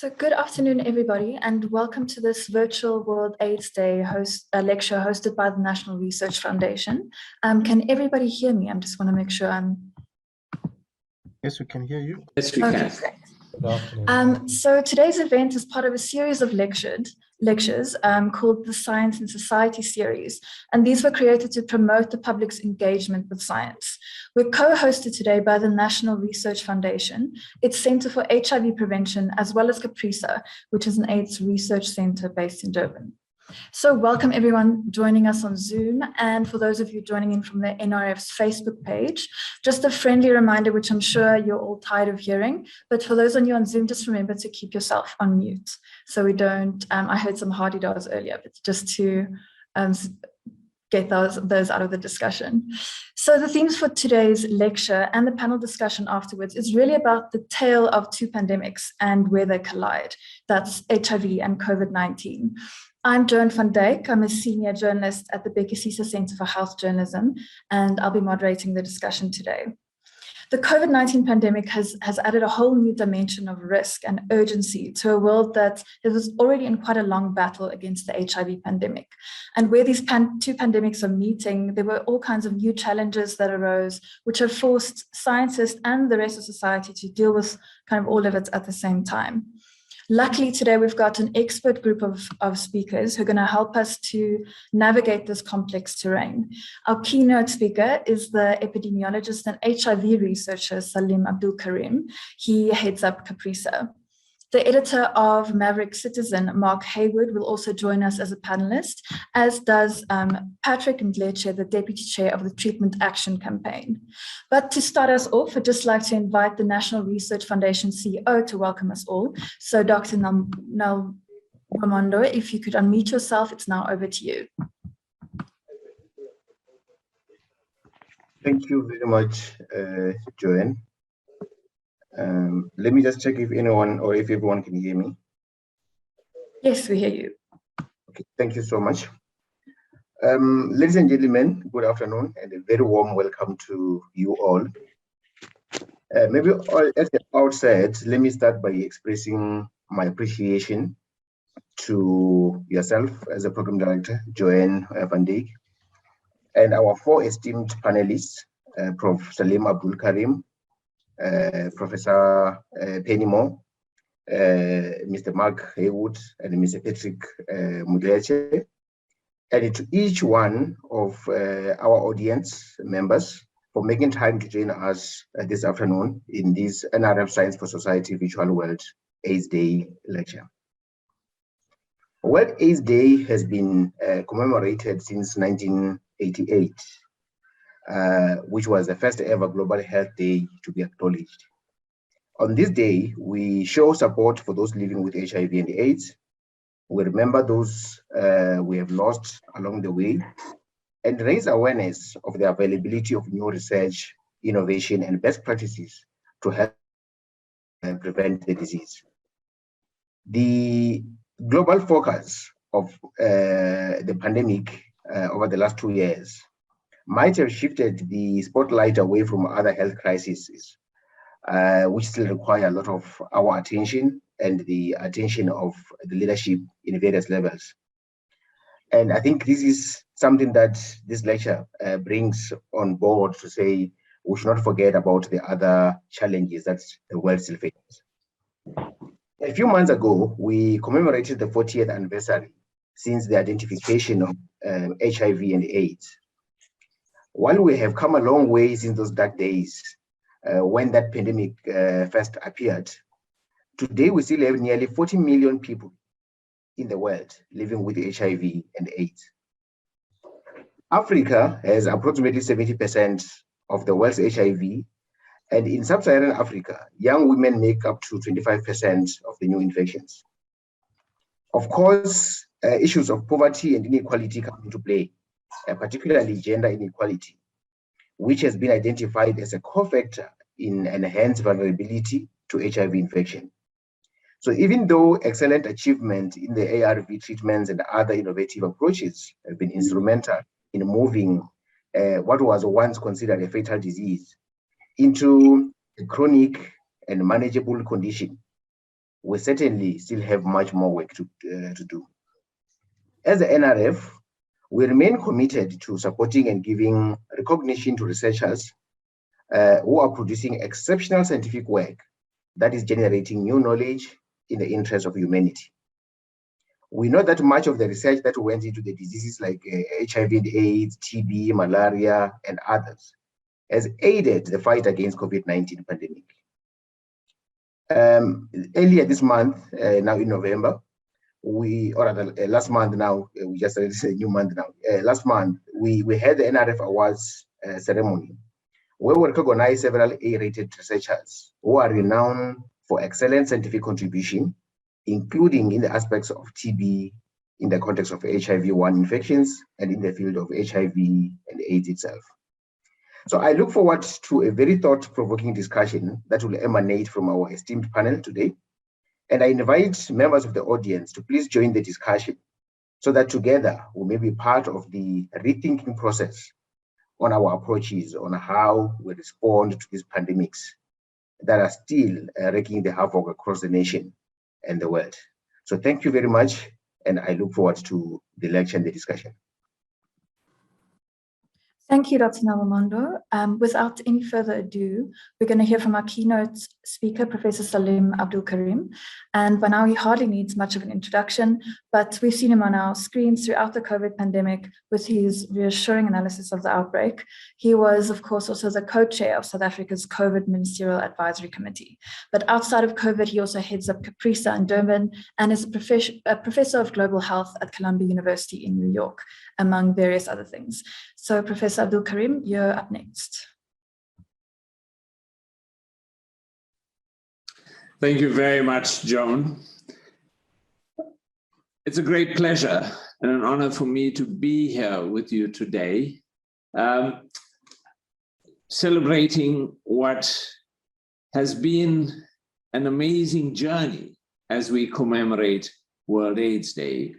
So good afternoon, everybody, and welcome to this virtual World AIDS Day lecture hosted by the National Research Foundation. Can everybody hear me? I just want to make sure I'm... Yes, we can hear you. Yes, we can. Great. So today's event is part of a series of lectures called the Science and Society series, and these were created to promote the public's engagement with science. We're co-hosted today by the National Research Foundation, its Centre for HIV Prevention, as well as CAPRISA, which is an AIDS research centre based in Durban. So welcome everyone joining us on Zoom, and for those of you joining in from the NRF's Facebook page, just a friendly reminder, which I'm sure you're all tired of hearing, but for those on you on Zoom, just remember to keep yourself on mute so we don't, I heard some hardy dogs earlier, but just to get those out of the discussion. So the themes for today's lecture and the panel discussion afterwards is really about the tale of two pandemics and where they collide. That's HIV and COVID-19. I'm Joan van Dijk. I'm a senior journalist at the Bekesisa Centre for Health Journalism, and I'll be moderating the discussion today. The COVID-19 pandemic has added a whole new dimension of risk and urgency to a world that was already in quite a long battle against the HIV pandemic. And where these two pandemics are meeting, there were all kinds of new challenges that arose, which have forced scientists and the rest of society to deal with kind of all of it at the same time. Luckily, today we've got an expert group of speakers who are going to help us to navigate this complex terrain. Our keynote speaker is the epidemiologist and HIV researcher Salim Abdul Karim. He heads up CAPRISA. The editor of Maverick Citizen, Mark Haywood, will also join us as a panelist, as does Patrick Ndleche, the deputy chair of the Treatment Action Campaign. But to start us off, I'd just like to invite the National Research Foundation CEO to welcome us all. So Dr. Nal Ramondo, if you could unmute yourself, it's now over to you. Thank you very much, Joanne. Let me just check if anyone or if everyone can hear me. Yes, we hear you. Okay, thank you so much. Ladies and gentlemen, good afternoon and a very warm welcome to you all. Maybe at the outset, let me start by expressing my appreciation to yourself as a program director, Joanne van Dijk, and our four esteemed panelists, Prof. Salim Abdul Karim, Professor Penny Moore, Mr. Mark Haywood, and Mr. Patrick Ndleche, and to each one of our audience members for making time to join us this afternoon in this NRF Science for Society Virtual World AIDS Day lecture. World AIDS Day has been commemorated since 1988. Which was the first ever Global Health Day to be acknowledged. On this day, we show support for those living with HIV and AIDS. We remember those we have lost along the way and raise awareness of the availability of new research, innovation, and best practices to help prevent the disease. The global focus of the pandemic over the last 2 years might have shifted the spotlight away from other health crises, which still require a lot of our attention and the attention of the leadership in various levels. And I think this is something that this lecture brings on board to say we should not forget about the other challenges that the world still faces. A few months ago, we commemorated the 40th anniversary since the identification of HIV and AIDS. While we have come a long way since those dark days when that pandemic first appeared, today we still have nearly 40 million people in the world living with HIV and AIDS. Africa has approximately 70% of the world's HIV, and in sub-Saharan Africa, young women make up to 25% of the new infections. Of course, issues of poverty and inequality come into play, particularly gender inequality, which has been identified as a core factor in enhanced vulnerability to HIV infection. So even though excellent achievement in the ARV treatments and other innovative approaches have been instrumental in moving what was once considered a fatal disease into a chronic and manageable condition, we certainly still have much more work to do. As the NRF, we remain committed to supporting and giving recognition to researchers who are producing exceptional scientific work that is generating new knowledge in the interest of humanity. We know that much of the research that went into the diseases like HIV and AIDS, TB, malaria, and others has aided the fight against COVID-19 pandemic. Earlier this month, now in November, last month now, we just started a new month now. Last month, we had the NRF Awards ceremony, where we recognized several A-rated researchers who are renowned for excellent scientific contribution, including in the aspects of TB, in the context of HIV-1 infections, and in the field of HIV and AIDS itself. So I look forward to a very thought-provoking discussion that will emanate from our esteemed panel today. And I invite members of the audience to please join the discussion so that together we may be part of the rethinking process on our approaches on how we respond to these pandemics that are still wreaking the havoc across the nation and the world. So thank you very much, and I look forward to the lecture and the discussion. Thank you, Dr. Navamondo. Without any further ado, we're going to hear from our keynote speaker, Professor Salim Abdul Karim. And by now, he hardly needs much of an introduction, but we've seen him on our screens throughout the COVID pandemic with his reassuring analysis of the outbreak. He was, of course, also the co-chair of South Africa's COVID Ministerial Advisory Committee. But outside of COVID, he also heads up CAPRISA in Durban and is a professor of global health at Columbia University in New York, among various other things. So Professor Abdul Karim, you're up next. Thank you very much, Joan. It's a great pleasure and an honor for me to be here with you today, celebrating what has been an amazing journey as we commemorate World AIDS Day.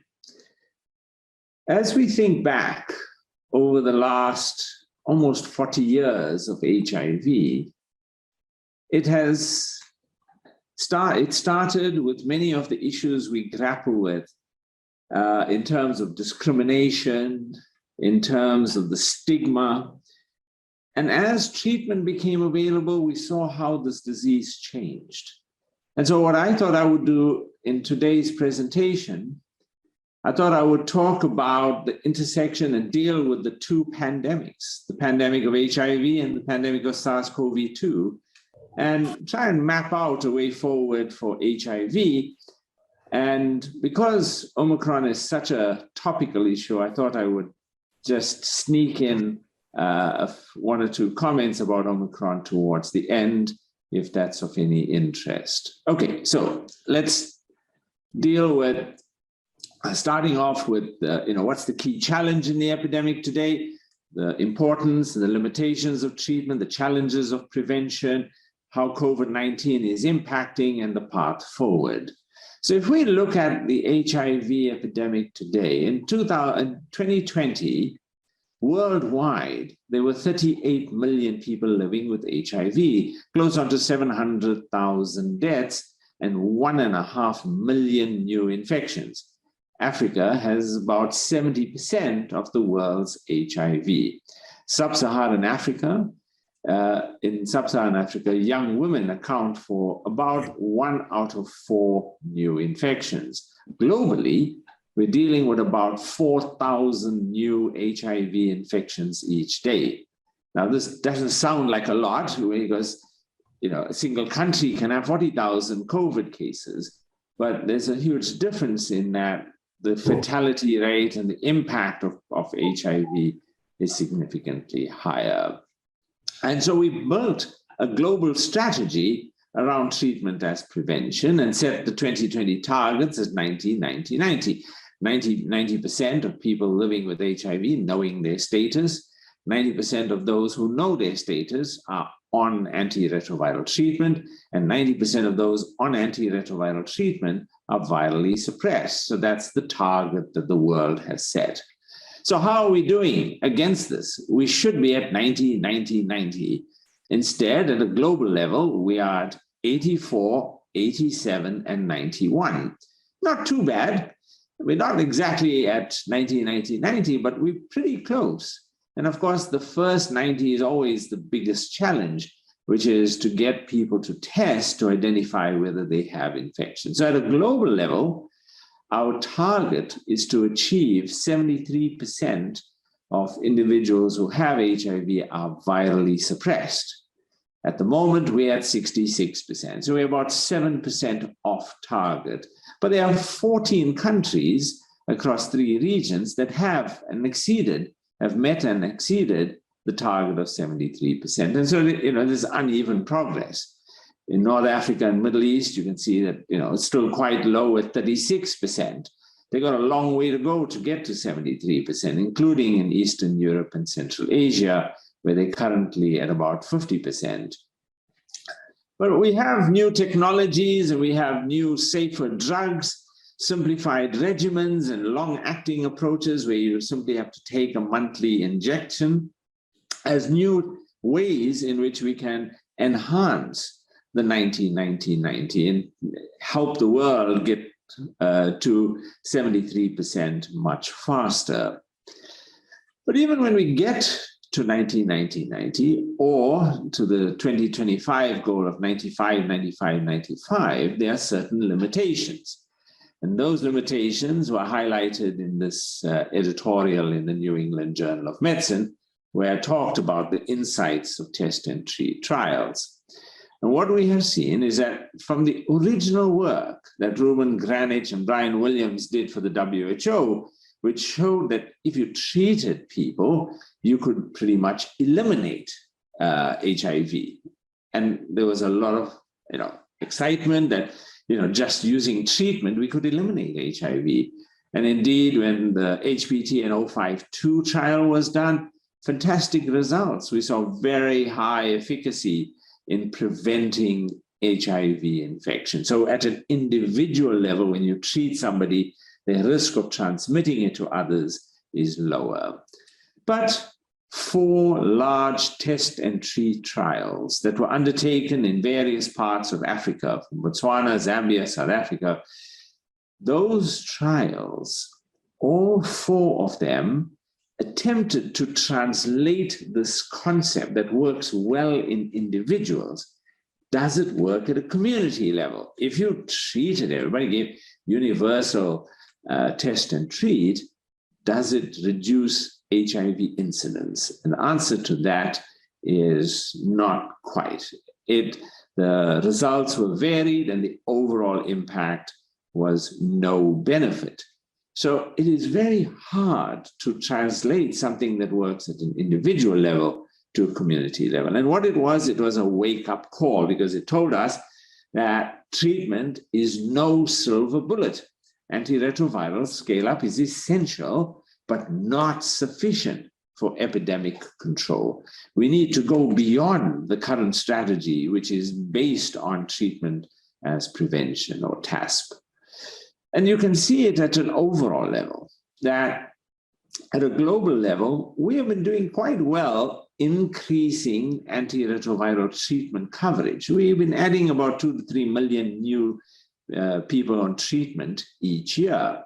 As we think back over the last almost 40 years of HIV, it started with many of the issues we grapple with in terms of discrimination, in terms of the stigma. And as treatment became available, we saw how this disease changed. And so what I thought I would do in today's presentation, I thought I would talk about the intersection and deal with the two pandemics, the pandemic of HIV and the pandemic of SARS-CoV-2, and try and map out a way forward for HIV. And because Omicron is such a topical issue, I thought I would just sneak in one or two comments about Omicron towards the end, if that's of any interest. Okay, so let's deal with starting off with, what's the key challenge in the epidemic today, the importance and the limitations of treatment, the challenges of prevention, how COVID-19 is impacting, and the path forward. So if we look at the HIV epidemic today, in 2020, worldwide, there were 38 million people living with HIV, close on to 700,000 deaths, and 1.5 million new infections. Africa has about 70% of the world's HIV. Sub-Saharan Africa, in Sub-Saharan Africa, young women account for about 1 out of 4 new infections. Globally, we're dealing with about 4,000 new HIV infections each day. Now, this doesn't sound like a lot because, a single country can have 40,000 COVID cases, but there's a huge difference in that the fatality rate and the impact of HIV is significantly higher. And so we built a global strategy around treatment as prevention and set the 2020 targets as 90%, 90% of people living with HIV knowing their status, 90% of those who know their status are on antiretroviral treatment, and 90% of those on antiretroviral treatment are virally suppressed. So that's the target that the world has set. So how are we doing against this? We should be at 90. Instead, at a global level, we are at 84 87 and 91. Not too bad. We're not exactly at 90, but we're pretty close. And of course, the first 90 is always the biggest challenge, which is to get people to test to identify whether they have infection. So at a global level, our target is to achieve 73% of individuals who have HIV are virally suppressed. At the moment, we're at 66%. So we're about 7% off target. But there are 14 countries across 3 regions that have met and exceeded the target of 73%. And so, there's uneven progress. In North Africa and Middle East, you can see that, it's still quite low at 36%. They got a long way to go to get to 73%, including in Eastern Europe and Central Asia, where they're currently at about 50%. But we have new technologies and we have new safer drugs, simplified regimens and long-acting approaches where you simply have to take a monthly injection as new ways in which we can enhance the 90-90-90 and help the world get to 73% much faster. But even when we get to 90-90-90 or to the 2025 goal of 95-95-95, there are certain limitations. And those limitations were highlighted in this editorial in the New England Journal of Medicine, where I talked about the insights of test and treat trials. And what we have seen is that from the original work that Ruben Granich and Brian Williams did for the WHO, which showed that if you treated people, you could pretty much eliminate HIV. And there was a lot of excitement that just using treatment, we could eliminate HIV. And indeed, when the HPTN-052 trial was done, fantastic results. We saw very high efficacy in preventing HIV infection. So at an individual level, when you treat somebody, the risk of transmitting it to others is lower. But 4 large test and treat trials that were undertaken in various parts of Africa, from Botswana, Zambia, South Africa, those trials, all 4 of them attempted to translate this concept that works well in individuals. Does it work at a community level? If you treated everybody, gave universal test and treat, does it reduce HIV incidence? And the answer to that is not quite. The results were varied and the overall impact was no benefit. So it is very hard to translate something that works at an individual level to a community level. And what it was a wake-up call, because it told us that treatment is no silver bullet. Antiretroviral scale-up is essential, but not sufficient for epidemic control. We need to go beyond the current strategy, which is based on treatment as prevention or TASP. And you can see it at an overall level, that at a global level, we have been doing quite well increasing antiretroviral treatment coverage. We've been adding about 2 to 3 million new people on treatment each year.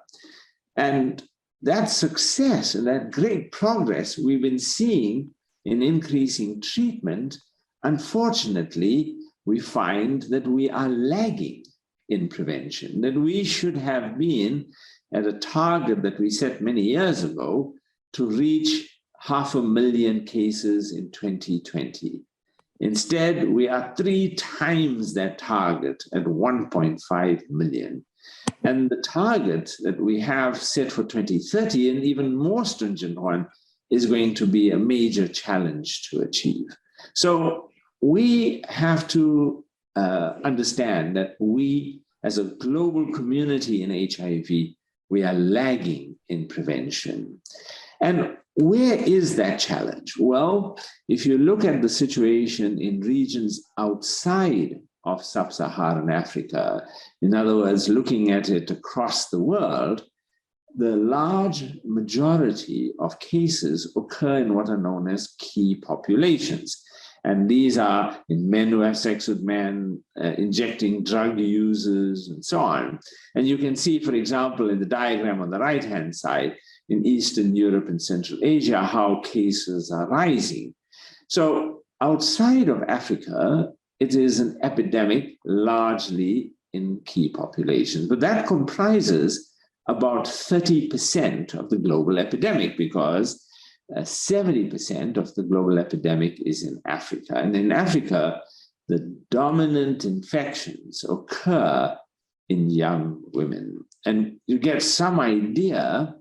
And that success and that great progress we've been seeing in increasing treatment, unfortunately, we find that we are lagging in prevention, that we should have been at a target that we set many years ago to reach 500,000 cases in 2020. Instead, we are 3 times that target at 1.5 million. And the target that we have set for 2030, and even more stringent one, is going to be a major challenge to achieve. So we have to understand that we, as a global community in HIV, we are lagging in prevention. And where is that challenge? Well, if you look at the situation in regions outside of sub-Saharan Africa, in other words, looking at it across the world, the large majority of cases occur in what are known as key populations. And these are in men who have sex with men, injecting drug users, and so on. And you can see, for example, in the diagram on the right-hand side, in Eastern Europe and Central Asia, how cases are rising. So outside of Africa, it is an epidemic largely in key populations, but that comprises about 30% of the global epidemic, because 70% of the global epidemic is in Africa. And in Africa, the dominant infections occur in young women. And you get some idea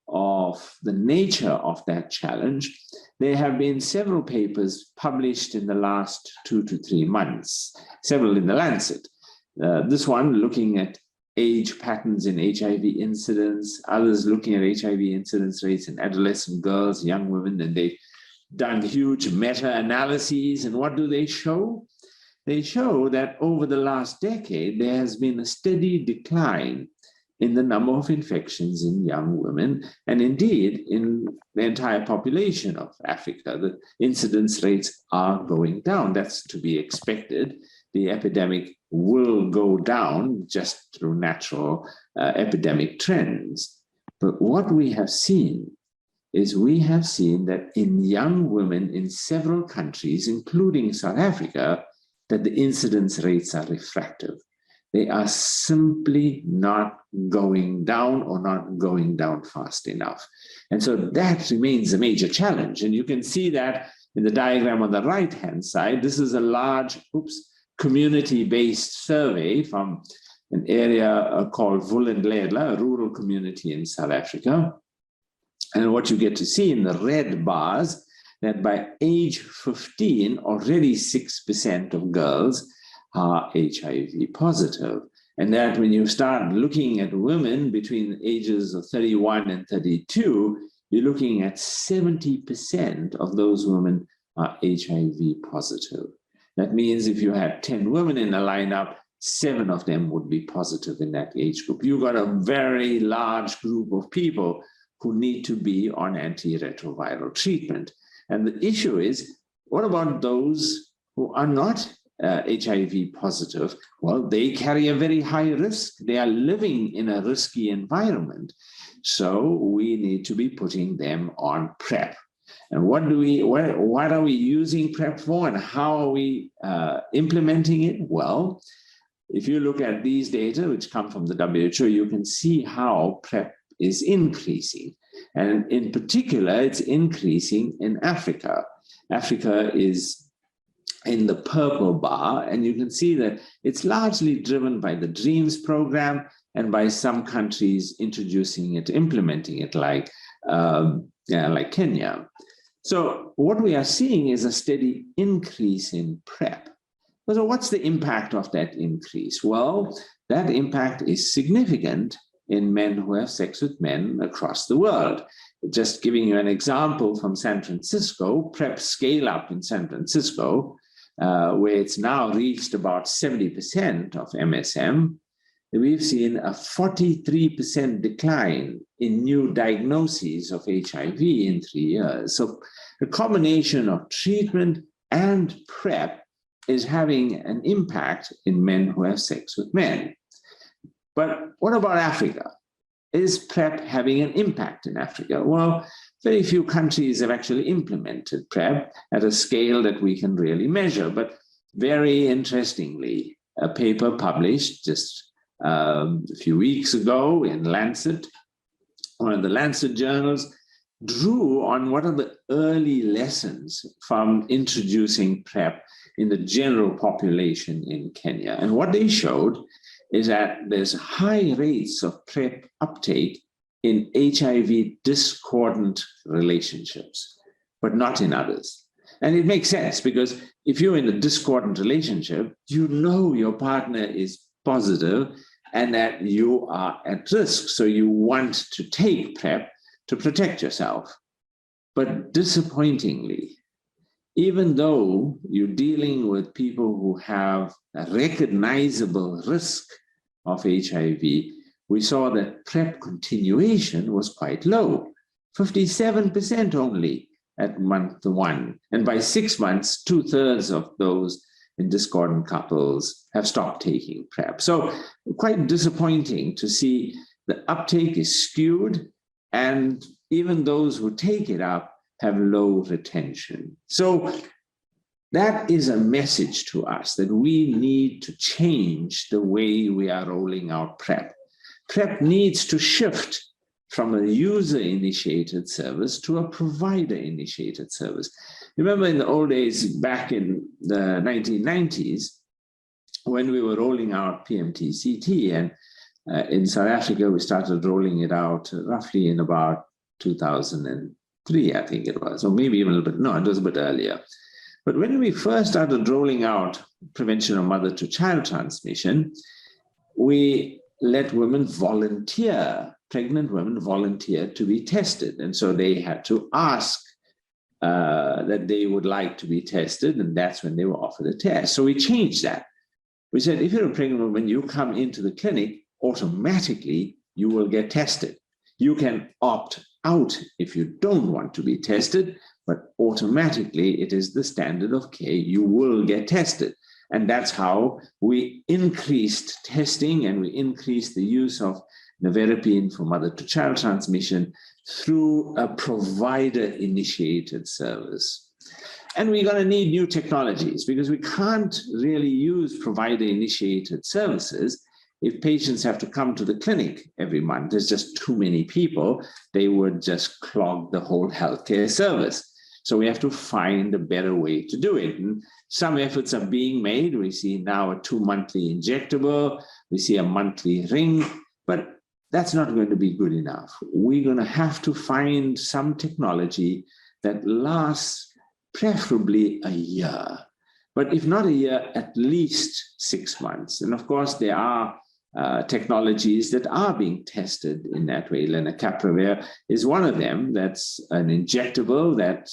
of the nature of that challenge. There have been several papers published in the last 2 to 3 months, several in the Lancet. This one looking at age patterns in HIV incidence, others looking at HIV incidence rates in adolescent girls, young women, and they've done huge meta-analyses. And what do they show? They show that over the last decade, there has been a steady decline in the number of infections in young women, and indeed in the entire population of Africa. The incidence rates are going down. That's to be expected. The epidemic will go down just through natural epidemic trends. But what we have seen is that in young women in several countries, including South Africa, that the incidence rates are refractive. They are simply not going down, or not going down fast enough. And so that remains a major challenge. And you can see that in the diagram on the right-hand side. This is a large, community-based survey from an area called Vulindlela, a rural community in South Africa. And what you get to see in the red bars, that by age 15, already 6% of girls are HIV positive. And that when you start looking at women between the ages of 31 and 32, you're looking at 70% of those women are HIV positive. That means if you had 10 women in a lineup, 7 of them would be positive in that age group. You've got a very large group of people who need to be on antiretroviral treatment. And the issue is, what about those who are not HIV positive? Well, they carry a very high risk. They are living in a risky environment. So we need to be putting them on PrEP. And what are we using PrEP for, and how are we implementing it? Well, if you look at these data, which come from the WHO, you can see how PrEP is increasing. And in particular, it's increasing in Africa. Africa is in the purple bar, and you can see that it's largely driven by the DREAMS program and by some countries introducing it, implementing it, like Kenya. So what we are seeing is a steady increase in PrEP. So what's the impact of that increase? Well, that impact is significant in men who have sex with men across the world. Just giving you an example from San Francisco, PrEP scale up in San Francisco, where it's now reached about 70% of MSM, we've seen a 43% decline in new diagnoses of HIV in 3 years. So the combination of treatment and PrEP is having an impact in men who have sex with men. But what about Africa? Is PrEP having an impact in Africa? Well, very few countries have actually implemented PrEP at a scale that we can really measure. But very interestingly, a paper published just a few weeks ago in Lancet, one of the Lancet journals, drew on what are the early lessons from introducing PrEP in the general population in Kenya. And what they showed is that there's high rates of PrEP uptake in HIV discordant relationships, but not in others. And it makes sense, because if you're in a discordant relationship, you know your partner is positive and that you are at risk. So you want to take PrEP to protect yourself. But disappointingly, even though you're dealing with people who have a recognizable risk of HIV, we saw that PrEP continuation was quite low. 57% only at month 1. And by 6 months, 2/3 of those in discordant couples have stopped taking PrEP. So quite disappointing to see the uptake is skewed, and even those who take it up have low retention. So that is a message to us that we need to change the way we are rolling out PrEP. PrEP needs to shift from a user-initiated service to a provider-initiated service. Remember in the old days, back in the 1990s, when we were rolling out PMT-CT, and in South Africa, we started rolling it out roughly in about 2003, I think it was, or maybe even a little bit, no, it was a bit earlier. But when we first started rolling out prevention of mother-to-child transmission, we let women volunteer, pregnant women volunteer to be tested. And so they had to ask that they would like to be tested, and that's when they were offered a test. So we changed that. We said, if you're a pregnant woman, you come into the clinic, automatically you will get tested. You can opt out if you don't want to be tested, but automatically it is the standard of care, you will get tested. And that's how we increased testing, and we increased the use of nevirapine for mother-to-child transmission through a provider-initiated service. And we're going to need new technologies, because we can't really use provider-initiated services if patients have to come to the clinic every month. There's just too many people. They would just clog the whole healthcare service. So we have to find a better way to do it. And some efforts are being made. We see now a 2-monthly injectable. We see a monthly ring, but that's not going to be good enough. We're going to have to find some technology that lasts preferably a year, but if not a year, at least 6 months. And of course, there are technologies that are being tested in that way. Lenacapavir is one of them. That's an injectable that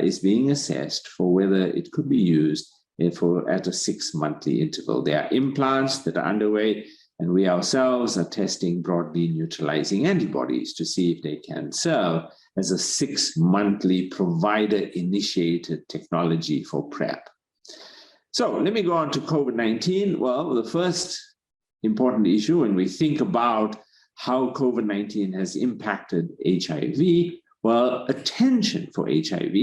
is being assessed for whether it could be used at a 6-monthly interval. There are implants that are underway, and we ourselves are testing broadly neutralizing antibodies to see if they can serve as a 6-monthly provider-initiated technology for PrEP. So let me go on to COVID-19. Well, the first important issue when we think about how COVID-19 has impacted HIV, well, attention for HIV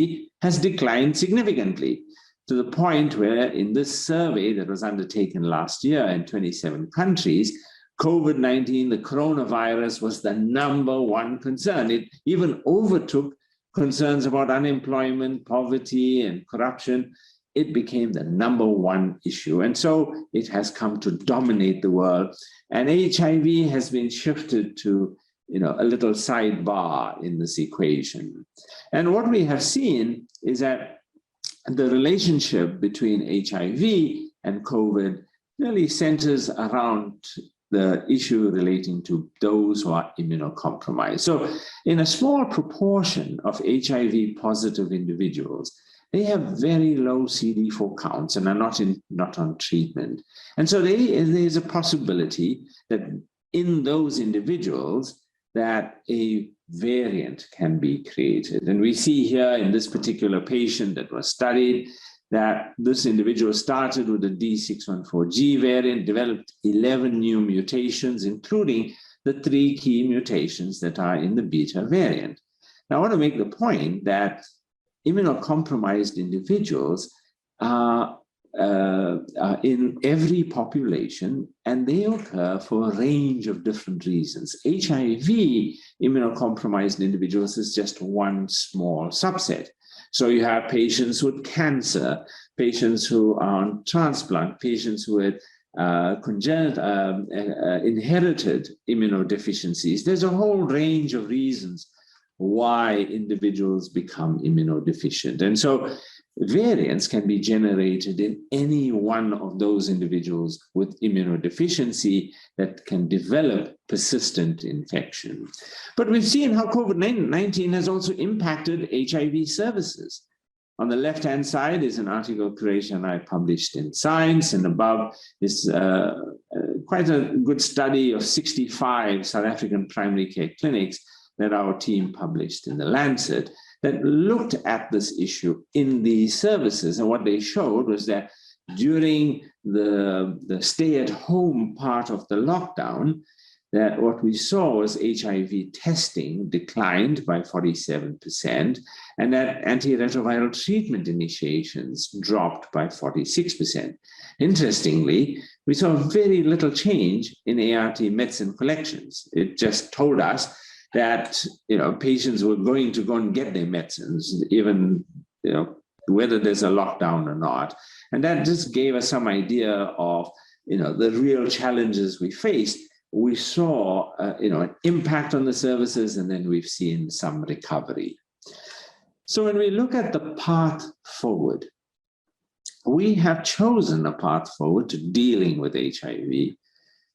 has declined significantly, to the point where in this survey that was undertaken last year in 27 countries, COVID-19, the coronavirus, was the #1 concern. It even overtook concerns about unemployment, poverty, and corruption. It became the #1 issue. And so it has come to dominate the world. And HIV has been shifted to, a little sidebar in this equation. And what we have seen is that the relationship between HIV and COVID really centers around the issue relating to those who are immunocompromised. So in a small proportion of HIV positive individuals, they have very low CD4 counts and are not on treatment. And so there's a possibility that in those individuals that a variant can be created. And we see here in this particular patient that was studied that this individual started with a D614G variant, developed 11 new mutations, including the 3 key mutations that are in the beta variant. Now, I want to make the point that immunocompromised individuals are in every population, and they occur for a range of different reasons. HIV immunocompromised individuals is just one small subset. So you have patients with cancer, patients who are on transplant, patients with congenital, inherited immunodeficiencies. There's a whole range of reasons why individuals become immunodeficient. And so variants can be generated in any one of those individuals with immunodeficiency that can develop persistent infection. But we've seen how COVID-19 has also impacted HIV services. On the left-hand side is an article Quraish and I published in Science, and above is quite a good study of 65 South African primary care clinics that our team published in The Lancet, that looked at this issue in these services. And what they showed was that during the stay-at-home part of the lockdown, that what we saw was HIV testing declined by 47%, and that antiretroviral treatment initiations dropped by 46%. Interestingly, we saw very little change in ART medicine collections. It just told us that patients were going to go and get their medicines, even whether there's a lockdown or not. And that just gave us some idea of the real challenges we faced. We saw an impact on the services, and then we've seen some recovery. So when we look at the path forward, we have chosen a path forward to dealing with HIV,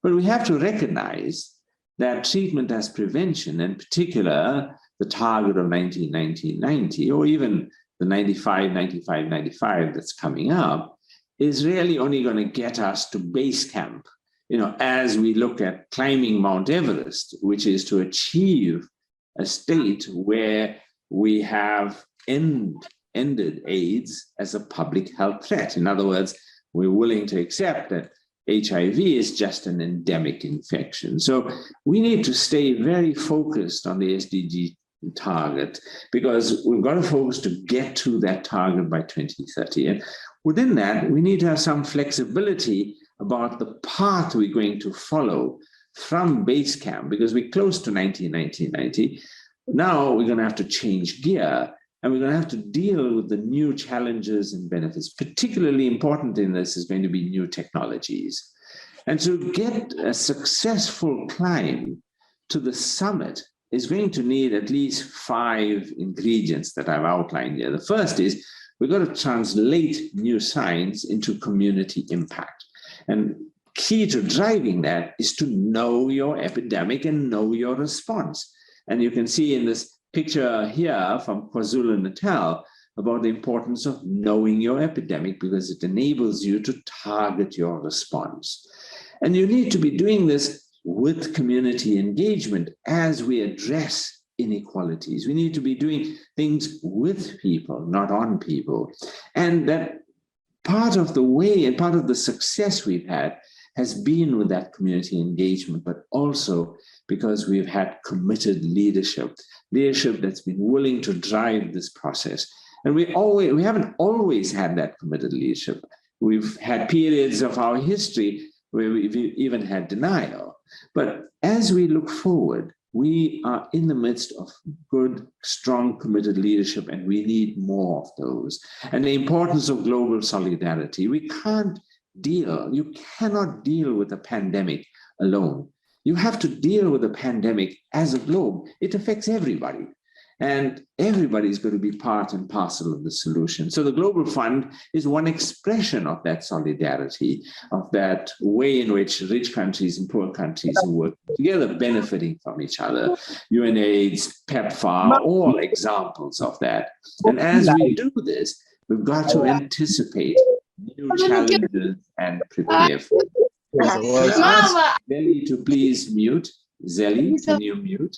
but we have to recognize that treatment as prevention, in particular, the target of 1990, or even the 95 that's coming up, is really only going to get us to base camp. As we look at climbing Mount Everest, which is to achieve a state where we have ended AIDS as a public health threat. In other words, we're willing to accept that HIV is just an endemic infection. So we need to stay very focused on the SDG target, because we've got to focus to get to that target by 2030. And within that, we need to have some flexibility about the path we're going to follow from base camp, because we're close to 90. Now we're going to have to change gear, and we're going to have to deal with the new challenges and benefits. Particularly important in this is going to be new technologies. And to get a successful climb to the summit is going to need at least 5 ingredients that I've outlined here. The first is we've got to translate new science into community impact. And key to driving that is to know your epidemic and know your response. And you can see in this picture here from KwaZulu-Natal about the importance of knowing your epidemic, because it enables you to target your response. And you need to be doing this with community engagement as we address inequalities. We need to be doing things with people, not on people. And that part of the way and part of the success we've had has been with that community engagement, but also because we've had committed leadership that's been willing to drive this process. And we haven't always had that committed leadership. We've had periods of our history where we've even had denial. But as we look forward, we are in the midst of good, strong, committed leadership, and we need more of those. And the importance of global solidarity. You cannot deal with a pandemic alone. You have to deal with a pandemic as a globe. It affects everybody. And everybody's going to be part and parcel of the solution. So the Global Fund is one expression of that solidarity, of that way in which rich countries and poor countries work together, benefiting from each other. UNAIDS, PEPFAR, all examples of that. And as we do this, we've got to anticipate new challenges and prepare for them. Can I ask Zelly to please mute? Zelly, can you mute?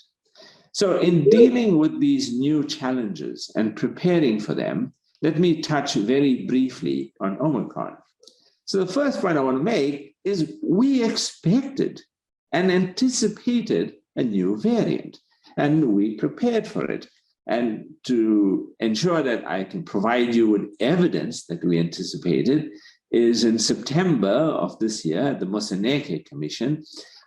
So in dealing with these new challenges and preparing for them, let me touch very briefly on Omicron. So the first point I want to make is we expected and anticipated a new variant, and we prepared for it. And to ensure that I can provide you with evidence that we anticipated is in September of this year at the Moseneke Commission,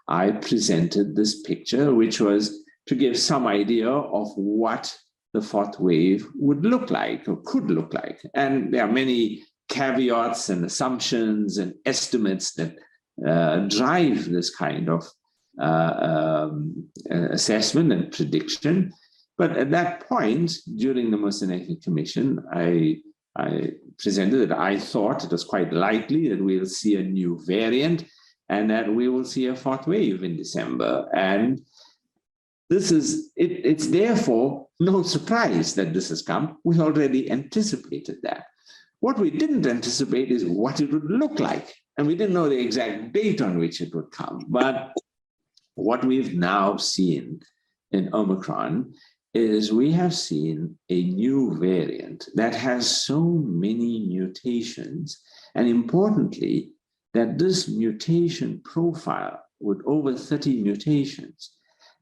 I presented this picture, which was to give some idea of what the fourth wave would look like or could look like. And there are many caveats and assumptions and estimates that drive this kind of assessment and prediction. But at that point, during the Moseneke Commission, I presented that I thought it was quite likely that we'll see a new variant and that we will see a fourth wave in December. And it's therefore no surprise that this has come. We already anticipated that. What we didn't anticipate is what it would look like. And we didn't know the exact date on which it would come. But what we've now seen in Omicron is we have seen a new variant that has so many mutations, and importantly, that this mutation profile with over 30 mutations,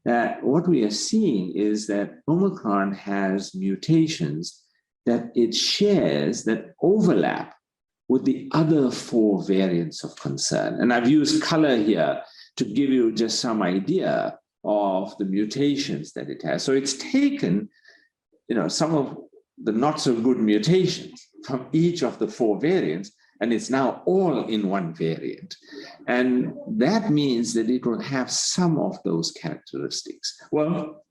that what we are seeing is that Omicron has mutations that it shares that overlap with the other 4 variants of concern. And I've used color here to give you just some idea of the mutations that it has. So it's taken, some of the not so good mutations from each of the 4 variants, and it's now all in one variant. And that means that it will have some of those characteristics. Well,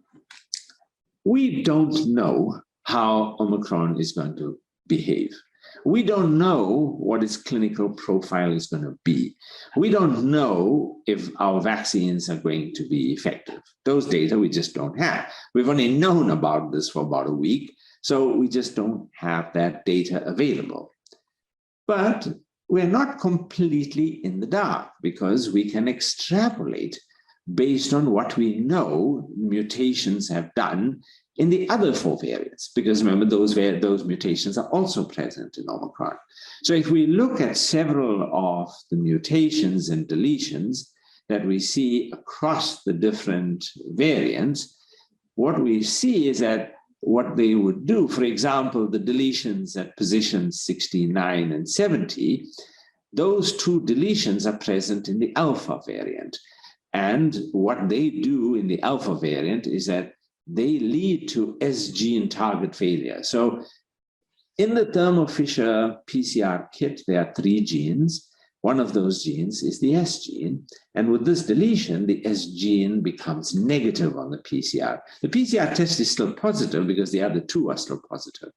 we don't know how Omicron is going to behave. We don't know what its clinical profile is going to be. We don't know if our vaccines are going to be effective. Those data we just don't have. We've only known about this for about a week, so we just don't have that data available. But we're not completely in the dark because we can extrapolate based on what we know mutations have done in the other 4 variants, because remember, those mutations are also present in Omicron. So if we look at several of the mutations and deletions that we see across the different variants, what we see is that what they would do, for example, the deletions at positions 69 and 70, those 2 deletions are present in the alpha variant. And what they do in the alpha variant is that they lead to S gene target failure. So in the Thermo Fisher PCR kit, there are 3 genes. One of those genes is the S gene. And with this deletion, the S gene becomes negative on the PCR. The PCR test is still positive because the other 2 are still positive.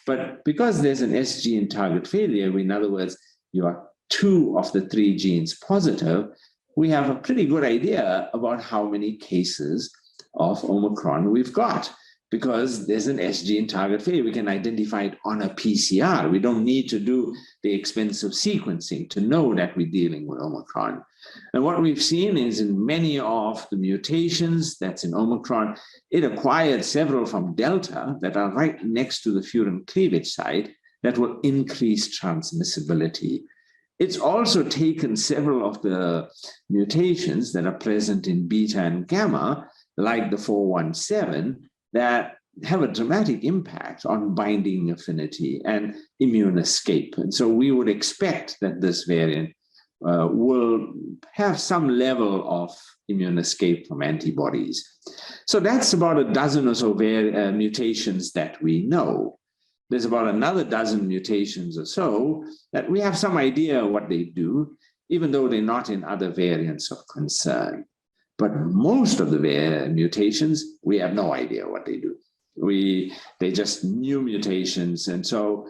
But because there's an S gene target failure, in other words, you are 2 of the 3 genes positive, we have a pretty good idea about how many cases of Omicron we've got, because there's an S gene target failure. We can identify it on a PCR. We don't need to do the expensive sequencing to know that we're dealing with Omicron. And what we've seen is in many of the mutations that's in Omicron, it acquired several from Delta that are right next to the furin cleavage site that will increase transmissibility. It's also taken several of the mutations that are present in beta and gamma, like the 417, that have a dramatic impact on binding affinity and immune escape. And so we would expect that this variant will have some level of immune escape from antibodies. So that's about a dozen or so mutations that we know. There's about another dozen mutations or so that we have some idea what they do, even though they're not in other variants of concern. But most of the mutations, we have no idea what they do. They're just new mutations. And so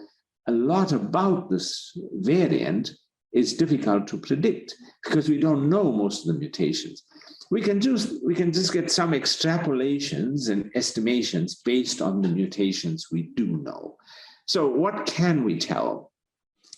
a lot about this variant is difficult to predict because we don't know most of the mutations. We can just get some extrapolations and estimations based on the mutations we do know. So what can we tell?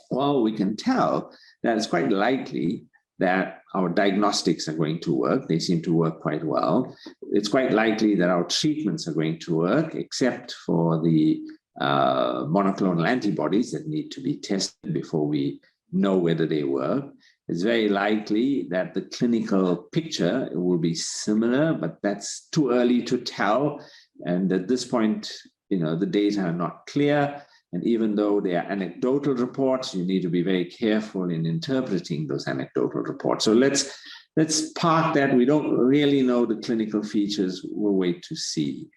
Well, we can tell that it's quite likely that our diagnostics are going to work. They seem to work quite well. It's quite likely that our treatments are going to work, except for the monoclonal antibodies that need to be tested before we know whether they work. It's very likely that the clinical picture will be similar, but that's too early to tell. And at this point, the data are not clear. And even though they are anecdotal reports, you need to be very careful in interpreting those anecdotal reports. So let's park that. We don't really know the clinical features. We'll wait to see.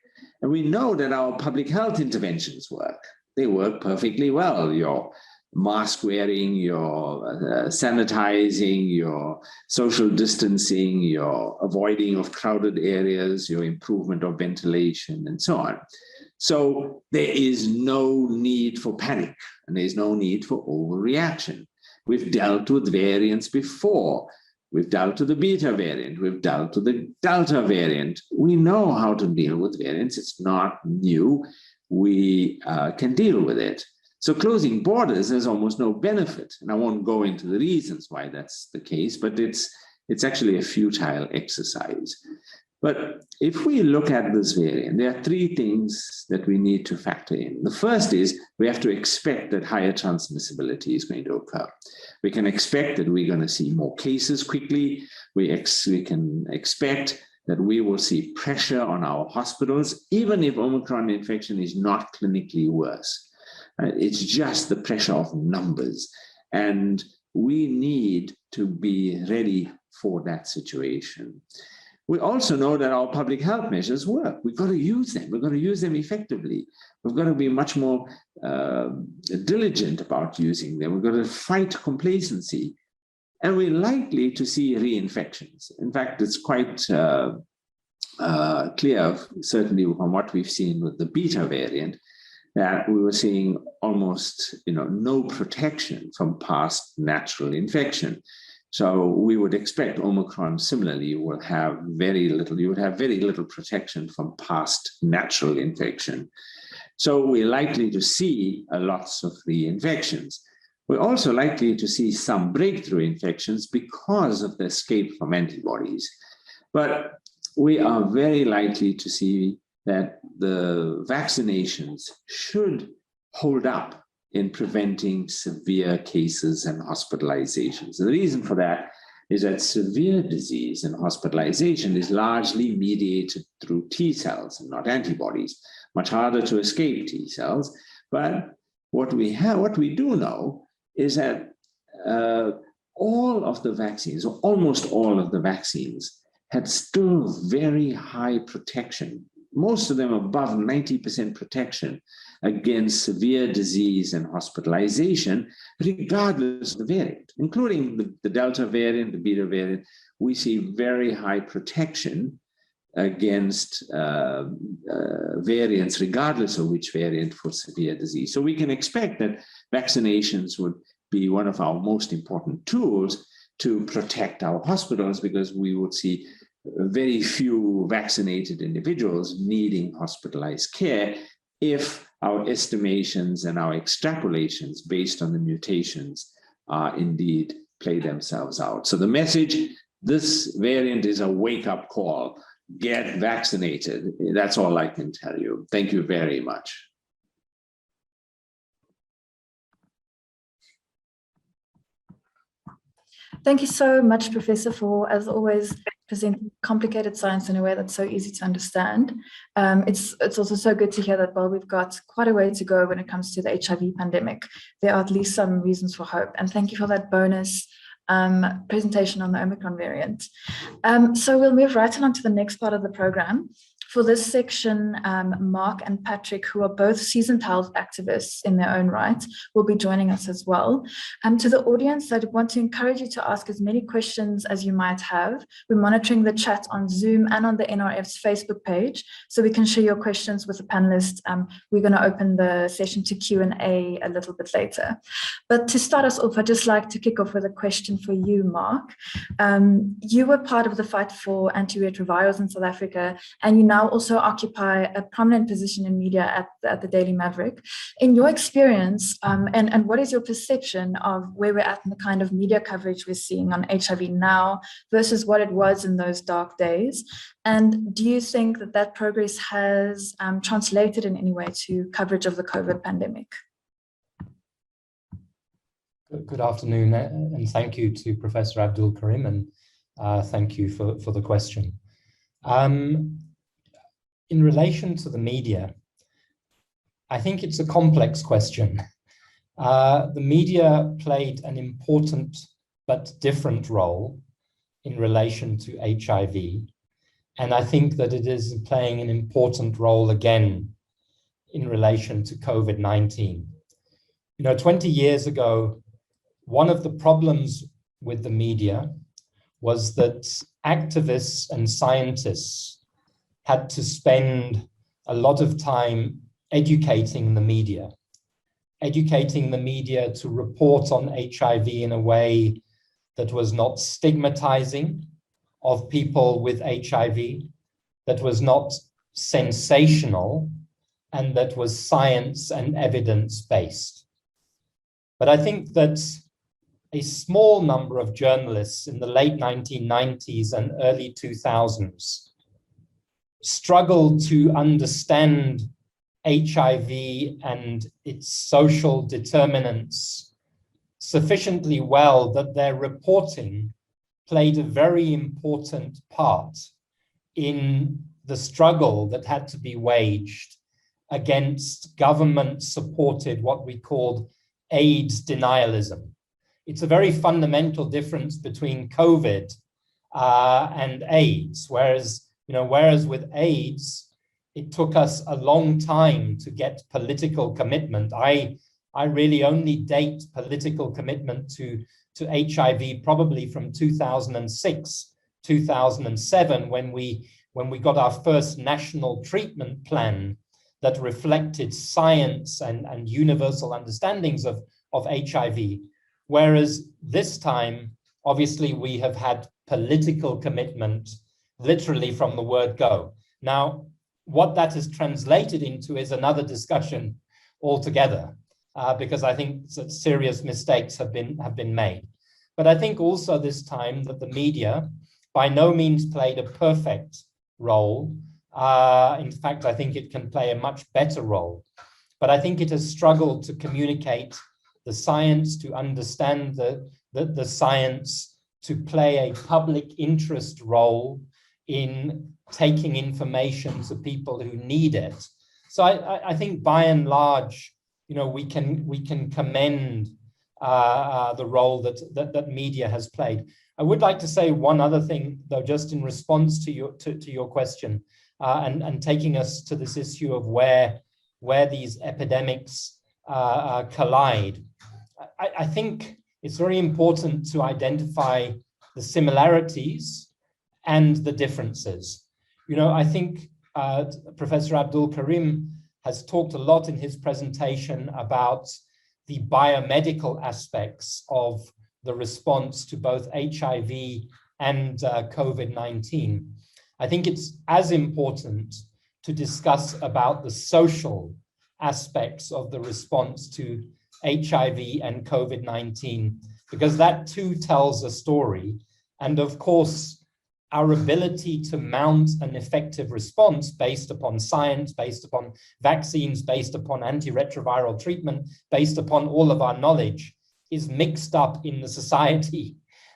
And we know that our public health interventions work. They work perfectly well. Your mask wearing, your sanitizing, your social distancing, your avoiding of crowded areas, your improvement of ventilation, and so on. So there is no need for panic, and there's no need for overreaction. We've dealt with variants before. We've dealt with the beta variant. We've dealt with the Delta variant. We know how to deal with variants. It's not new. We can deal with it. So closing borders has almost no benefit. And I won't go into the reasons why that's the case, but it's actually a futile exercise. But if we look at this variant, there are three things that we need to factor in. The first is we have to expect that higher transmissibility is going to occur. We can expect that we're going to see more cases quickly. We can expect that we will see pressure on our hospitals, even if Omicron infection is not clinically worse. It's just the pressure of numbers. And we need to be ready for that situation. We also know that our public health measures work. We've got to use them. We've got to use them effectively. We've got to be much more diligent about using them. We've got to fight complacency. And we're likely to see reinfections. In fact, it's quite clear, certainly from what we've seen with the beta variant, that we were seeing almost no protection from past natural infection. So we would expect Omicron similarly will have very little, you would have very little protection from past natural infection. So we're likely to see lots of reinfections. We're also likely to see some breakthrough infections because of the escape from antibodies. But we are very likely to see that the vaccinations should hold up in preventing severe cases and hospitalizations. The reason for that is that severe disease and hospitalization is largely mediated through T cells and not antibodies. Much harder to escape T cells. But what we do know is that all of the vaccines, or almost all of the vaccines, had still very high protection, most of them above 90% protection against severe disease and hospitalization, regardless of the variant, including the Delta variant, the Beta variant. We see very high protection against variants, regardless of which variant, for severe disease. So we can expect that vaccinations would be one of our most important tools to protect our hospitals, because we would see very few vaccinated individuals needing hospitalized care if our estimations and our extrapolations based on the mutations indeed play themselves out. So the message, this variant is a wake-up call. Get vaccinated. That's all I can tell you. Thank you very much. Thank you so much, Professor, for, as always, presenting complicated science in a way that's so easy to understand. It's also so good to hear that while we've got quite a way to go when it comes to the HIV pandemic, there are at least some reasons for hope. And thank you for that bonus presentation on the Omicron variant. So we'll move right on to the next part of the program. For this section, Mark and Patrick, who are both seasoned health activists in their own right, will be joining us as well. To the audience, I want to encourage you to ask as many questions as you might have. We're monitoring the chat on Zoom and on the NRF's Facebook page, so we can share your questions with the panelists. We're going to open the session to Q&A a little bit later. But to start us off, I'd just like to kick off with a question for you, Mark. You were part of the fight for antiretrovirals in South Africa, and you now also occupy a prominent position in media at the Daily Maverick. In your experience, and what is your perception of where we're at in the kind of media coverage we're seeing on HIV now versus what it was in those dark days? And do you think that that progress has translated in any way to coverage of the COVID pandemic? Good afternoon, and thank you to Professor Abdul Karim, and thank you for the question. In relation to the media, I think it's a complex question. The media played an important but different role in relation to HIV, and I think that it is playing an important role again in relation to COVID-19. 20 years ago, one of the problems with the media was that activists and scientists had to spend a lot of time educating the media to report on HIV in a way that was not stigmatizing of people with HIV, that was not sensational, and that was science and evidence-based. But I think that a small number of journalists in the late 1990s and early 2000s struggled to understand HIV and its social determinants sufficiently well that their reporting played a very important part in the struggle that had to be waged against government-supported, what we called AIDS denialism. It's a very fundamental difference between COVID and AIDS, whereas with AIDS, it took us a long time to get political commitment. I really only date political commitment to HIV probably from 2006, 2007, when we got our first national treatment plan that reflected science and universal understandings of HIV. Whereas this time, obviously, we have had political commitment literally from the word go. Now, what that is translated into is another discussion altogether, because I think that serious mistakes have been made. But I think also this time that the media by no means played a perfect role. In fact, I think it can play a much better role. But I think it has struggled to communicate the science, to understand the science, to play a public interest role in taking information to people who need it. So I think by and large, we can commend the role that media has played. I would like to say one other thing, though, just in response to your question, and taking us to this issue of where these epidemics collide. I think it's very important to identify the similarities and the differences. I think Professor Abdul Karim has talked a lot in his presentation about the biomedical aspects of the response to both HIV and COVID-19. I think it's as important to discuss about the social aspects of the response to HIV and COVID-19, because that too tells a story. And of course, our ability to mount an effective response based upon science, based upon vaccines, based upon antiretroviral treatment, based upon all of our knowledge, is mixed up in the society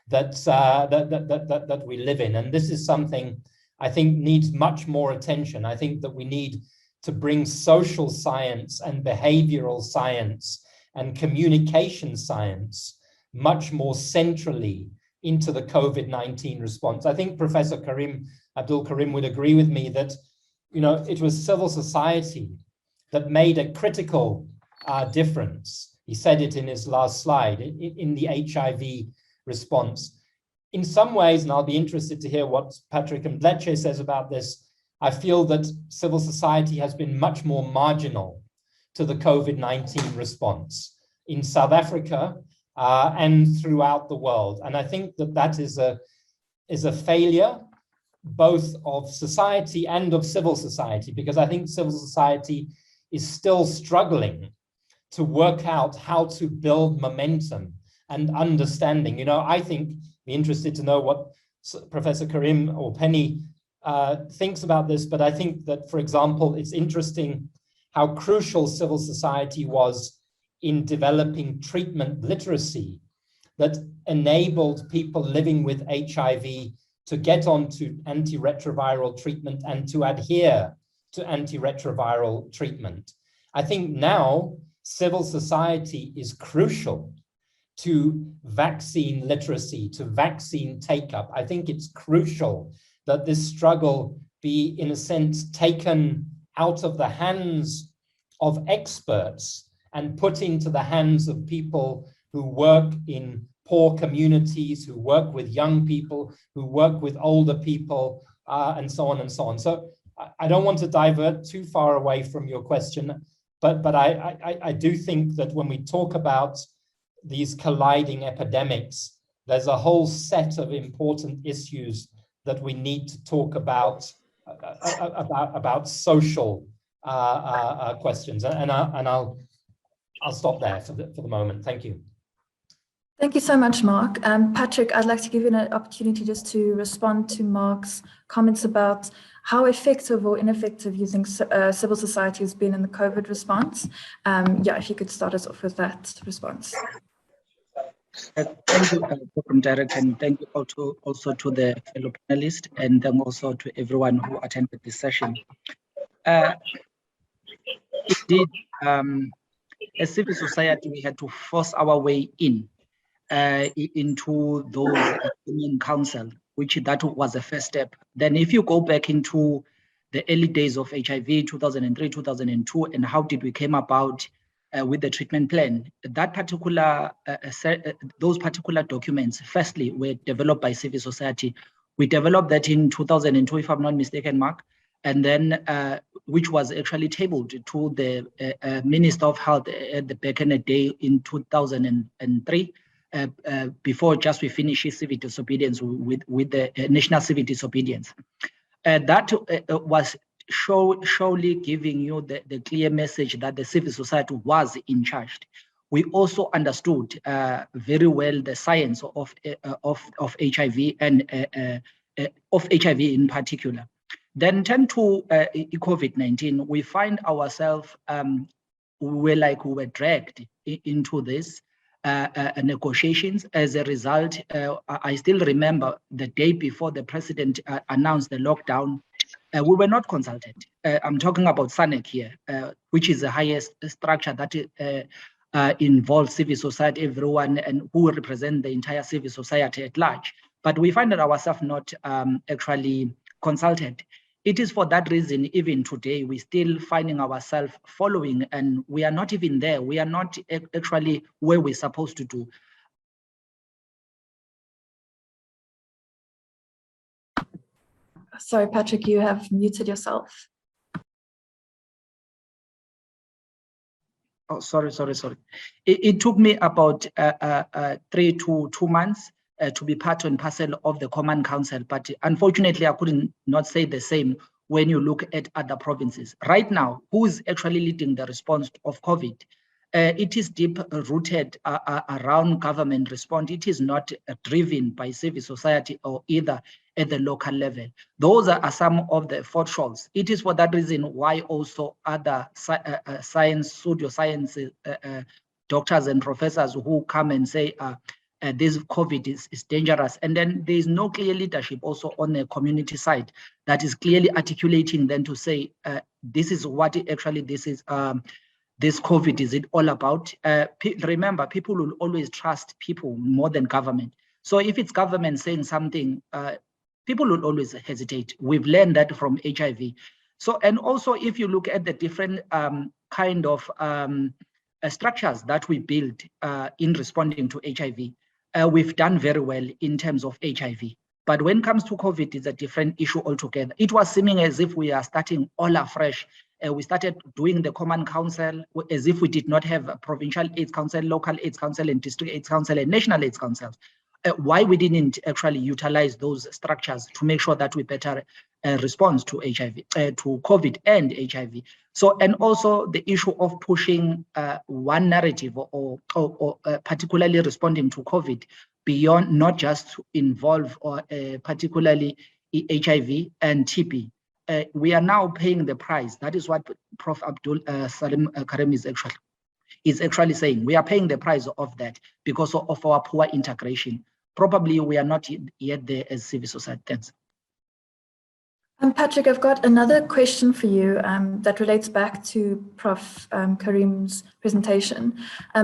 that we live in. And this is something I think needs much more attention. I think that we need to bring social science and behavioral science and communication science much more centrally into the COVID-19 response. I think Professor Abdul Karim would agree with me that, it was civil society that made a critical difference. He said it in his last slide, in the HIV response. In some ways, and I'll be interested to hear what Patrick Mdletshe says about this, I feel that civil society has been much more marginal to the COVID-19 response in South Africa and throughout the world. And I think that is a failure both of society and of civil society, because I think civil society is still struggling to work out how to build momentum and understanding. I think be interested to know what Professor Karim or Penny thinks about this, but I think that, for example, it's interesting how crucial civil society was in developing treatment literacy that enabled people living with HIV to get onto antiretroviral treatment and to adhere to antiretroviral treatment. I think now civil society is crucial to vaccine literacy, to vaccine take-up. I think it's crucial that this struggle be, in a sense, taken out of the hands of experts and put into the hands of people who work in poor communities, who work with young people, who work with older people, and so on and so on. So I don't want to divert too far away from your question, but I do think that when we talk about these colliding epidemics, there's a whole set of important issues that we need to talk about social questions. And I'll stop there for the moment. Thank you. Thank you so much, Mark. Patrick, I'd like to give you an opportunity just to respond to Mark's comments about how effective or ineffective you think civil society has been in the COVID response. Yeah, if you could start us off with that response. Thank you, Program Director, and thank you also to the fellow panelists, and then also to everyone who attended this session. Indeed, as civil society, we had to force our way into those Union Council, which that was the first step. Then if you go back into the early days of HIV, 2003, 2002, and how did we came about with the treatment plan, that particular, those particular documents, firstly, were developed by civil society. We developed that in 2002, if I'm not mistaken, Mark, and then which was actually tabled to the Minister of Health at the back in the day in 2003. Before just we finish civil disobedience with the national civil disobedience. That was surely giving you the clear message that the civil society was in charge. We also understood very well the science of HIV and of HIV in particular. Then turn to COVID-19, we find ourselves, we were dragged into this negotiations. As a result, I still remember the day before the president announced the lockdown, we were not consulted. I'm talking about SANEC here, which is the highest structure that involves civil society, everyone, and who represent the entire civil society at large. But we find ourselves not actually consulted. It is for that reason, even today, we're still finding ourselves following, and we are not even there. We are not actually where we're supposed to do. Sorry, Patrick, you have muted yourself. Oh, sorry. It took me about 3 to 2 months to be part and parcel of the Command Council, but unfortunately, I couldn't not say the same when you look at other provinces. Right now, who is actually leading the response of COVID? It is deep-rooted around government response. It is not driven by civil society or either at the local level. Those are some of the foreshorts. It is for that reason why also other pseudoscience doctors and professors who come and say this COVID is dangerous. And then there is no clear leadership also on the community side that is clearly articulating then to say, this is what actually this is, this COVID is it all about. Remember, people will always trust people more than government. So if it's government saying something, people will always hesitate. We've learned that from HIV. So, and also if you look at the different kind of structures that we build in responding to HIV, we've done very well in terms of HIV. But when it comes to COVID, it's a different issue altogether. It was seeming as if we are starting all afresh. We started doing the Command Council as if we did not have a provincial AIDS Council, local AIDS Council, and district AIDS Council, and national AIDS Council. Why we didn't actually utilize those structures to make sure that we better respond to HIV, to COVID and HIV. So, and also the issue of pushing one narrative or particularly responding to COVID beyond not just involve or particularly HIV and TB. We are now paying the price. That is what Prof. Abdul Salim Karim is actually saying. We are paying the price of that because of our poor integration. Probably we are not yet there as civil society. Thanks. Patrick, I've got another question for you that relates back to Prof. Karim's presentation.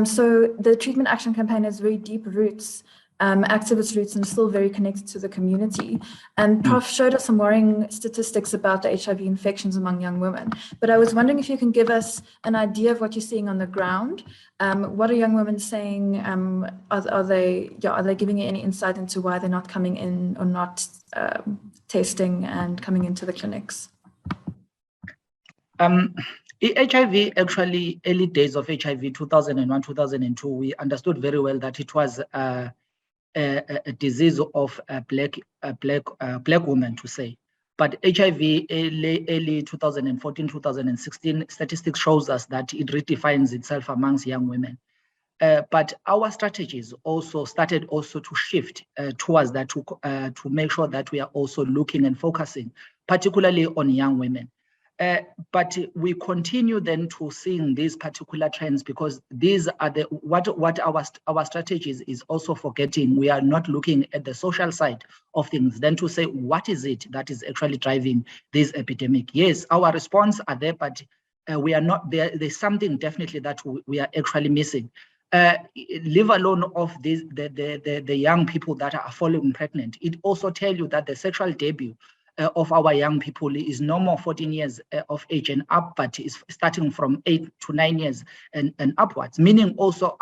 So the treatment action campaign has very deep roots, activist roots, and still very connected to the community. And Prof showed us some worrying statistics about the HIV infections among young women. But I was wondering if you can give us an idea of what you're seeing on the ground. What are young women saying? Are they giving you any insight into why they're not coming in or not testing and coming into the clinics? HIV, actually, early days of HIV, 2001, 2002, we understood very well that it was a disease of a black woman, to say. But HIV, early 2014, 2016, statistics shows us that it redefines itself amongst young women. But our strategies also started to shift towards that to make sure that we are also looking and focusing particularly on young women. But we continue then to seeing these particular trends because these are what our strategies is also forgetting. We are not looking at the social side of things, then to say what is it that is actually driving this epidemic. Yes, our response are there, but we are not there. There's something definitely that we are actually missing. Leave alone of this, the young people that are falling pregnant. It also tells you that the sexual debut of our young people is no more 14 years of age and up, but is starting from 8 to 9 years and upwards, meaning also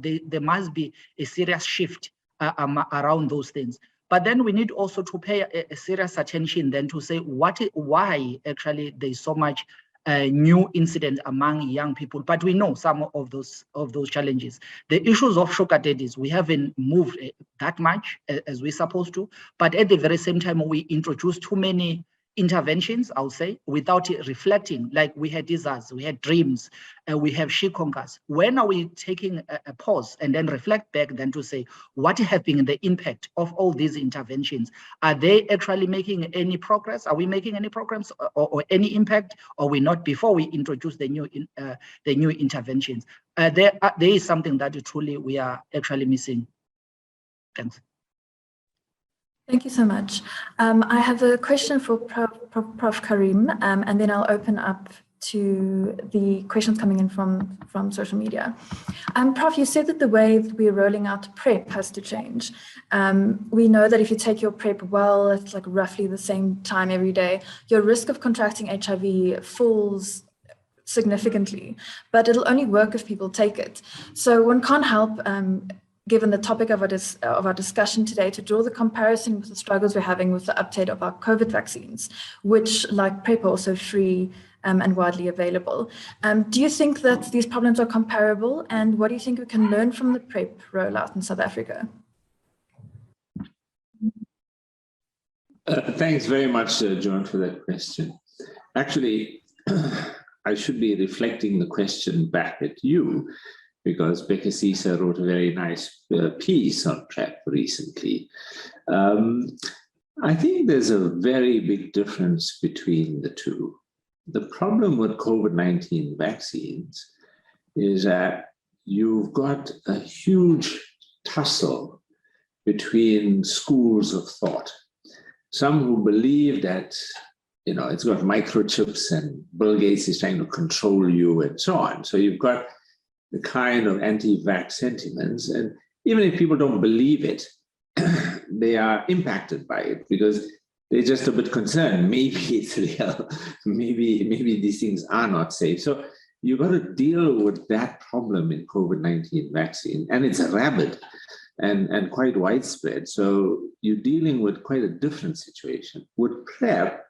there must be a serious shift around those things. But then we need also to pay a serious attention then to say why actually there's so much new incidents among young people, but we know some of those challenges. The issues of sugar daddies, we haven't moved that much as we're supposed to, but at the very same time, we introduced too many interventions, I would say, without reflecting. Like we had desires, we had dreams, we have she conquers. When are we taking a pause and then reflect back then to say, what has been the impact of all these interventions? Are they actually making any progress? Are we making any progress or any impact? Or we not before we introduce the new interventions? There is something that truly we are actually missing. Thanks. Thank you so much. I have a question for Prof. Karim, and then I'll open up to the questions coming in from social media. Prof, you said that the way that we're rolling out PrEP has to change. We know that if you take your PrEP well, it's like roughly the same time every day, your risk of contracting HIV falls significantly, but it'll only work if people take it. So one can't help, given the topic of our discussion today, to draw the comparison with the struggles we're having with the uptake of our COVID vaccines, which, like PrEP, are also free and widely available. Do you think that these problems are comparable, and what do you think we can learn from the PrEP rollout in South Africa? Thanks very much, John, for that question. Actually, I should be reflecting the question back at you, because Becca Cisa wrote a very nice piece on PrEP recently. I think there's a very big difference between the two. The problem with COVID-19 vaccines is that you've got a huge tussle between schools of thought. Some who believe that, it's got microchips and Bill Gates is trying to control you and so on. So you've got the kind of anti-vax sentiments, and even if people don't believe it, they are impacted by it because they're just a bit concerned. Maybe it's real. Maybe these things are not safe. So you've got to deal with that problem in COVID-19 vaccine, and it's rabid and quite widespread. So you're dealing with quite a different situation. With PrEP,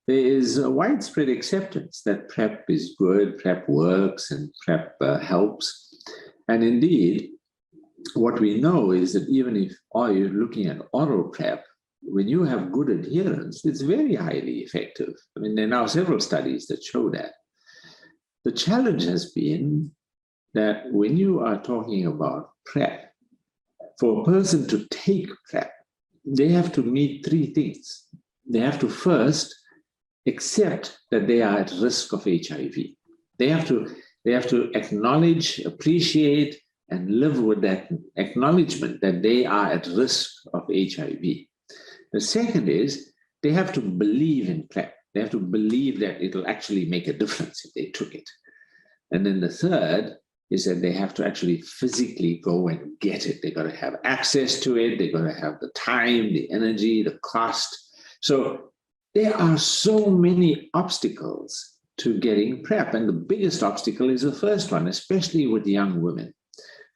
there is a widespread acceptance that PrEP is good, PrEP works, and PrEP helps. And indeed, what we know is that even if you're looking at oral PrEP, when you have good adherence, it's very highly effective. I mean, there are now several studies that show that. The challenge has been that when you are talking about PrEP, for a person to take PrEP, they have to meet three things. They have to first accept that they are at risk of HIV. They have to acknowledge, appreciate, and live with that acknowledgement that they are at risk of HIV. The second is they have to believe in PrEP. They have to believe that it'll actually make a difference if they took it. And then the third is that they have to actually physically go and get it. They've got to have access to it. They've got to have the time, the energy, the cost. So there are so many obstacles to getting PrEP, and the biggest obstacle is the first one, especially with young women.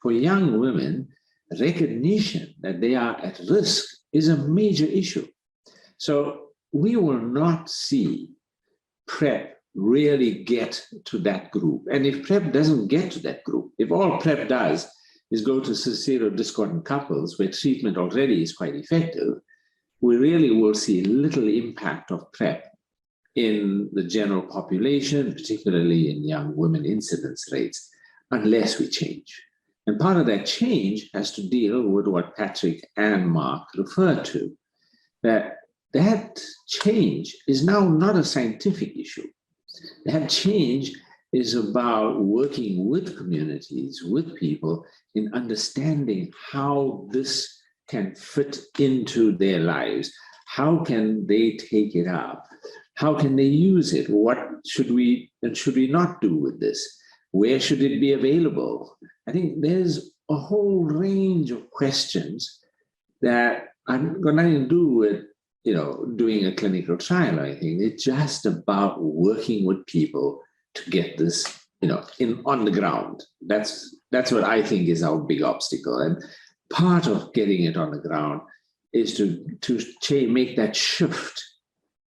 For young women, recognition that they are at risk is a major issue. So we will not see PrEP really get to that group. And if PrEP doesn't get to that group, if all PrEP does is go to serodiscordant couples where treatment already is quite effective, we really will see little impact of PrEP in the general population, particularly in young women incidence rates. unless we change. And part of that change has to deal with what Patrick and Mark referred to, that change is now not a scientific issue. That change is about working with communities, with people, in understanding how this can fit into their lives. How can they take it up? How can they use it? What should we and should we not do with this? Where should it be available? I think there's a whole range of questions that I'm got nothing to do with, doing a clinical trial or anything. It's just about working with people to get this, on the ground. That's what I think is our big obstacle. And part of getting it on the ground is to make that shift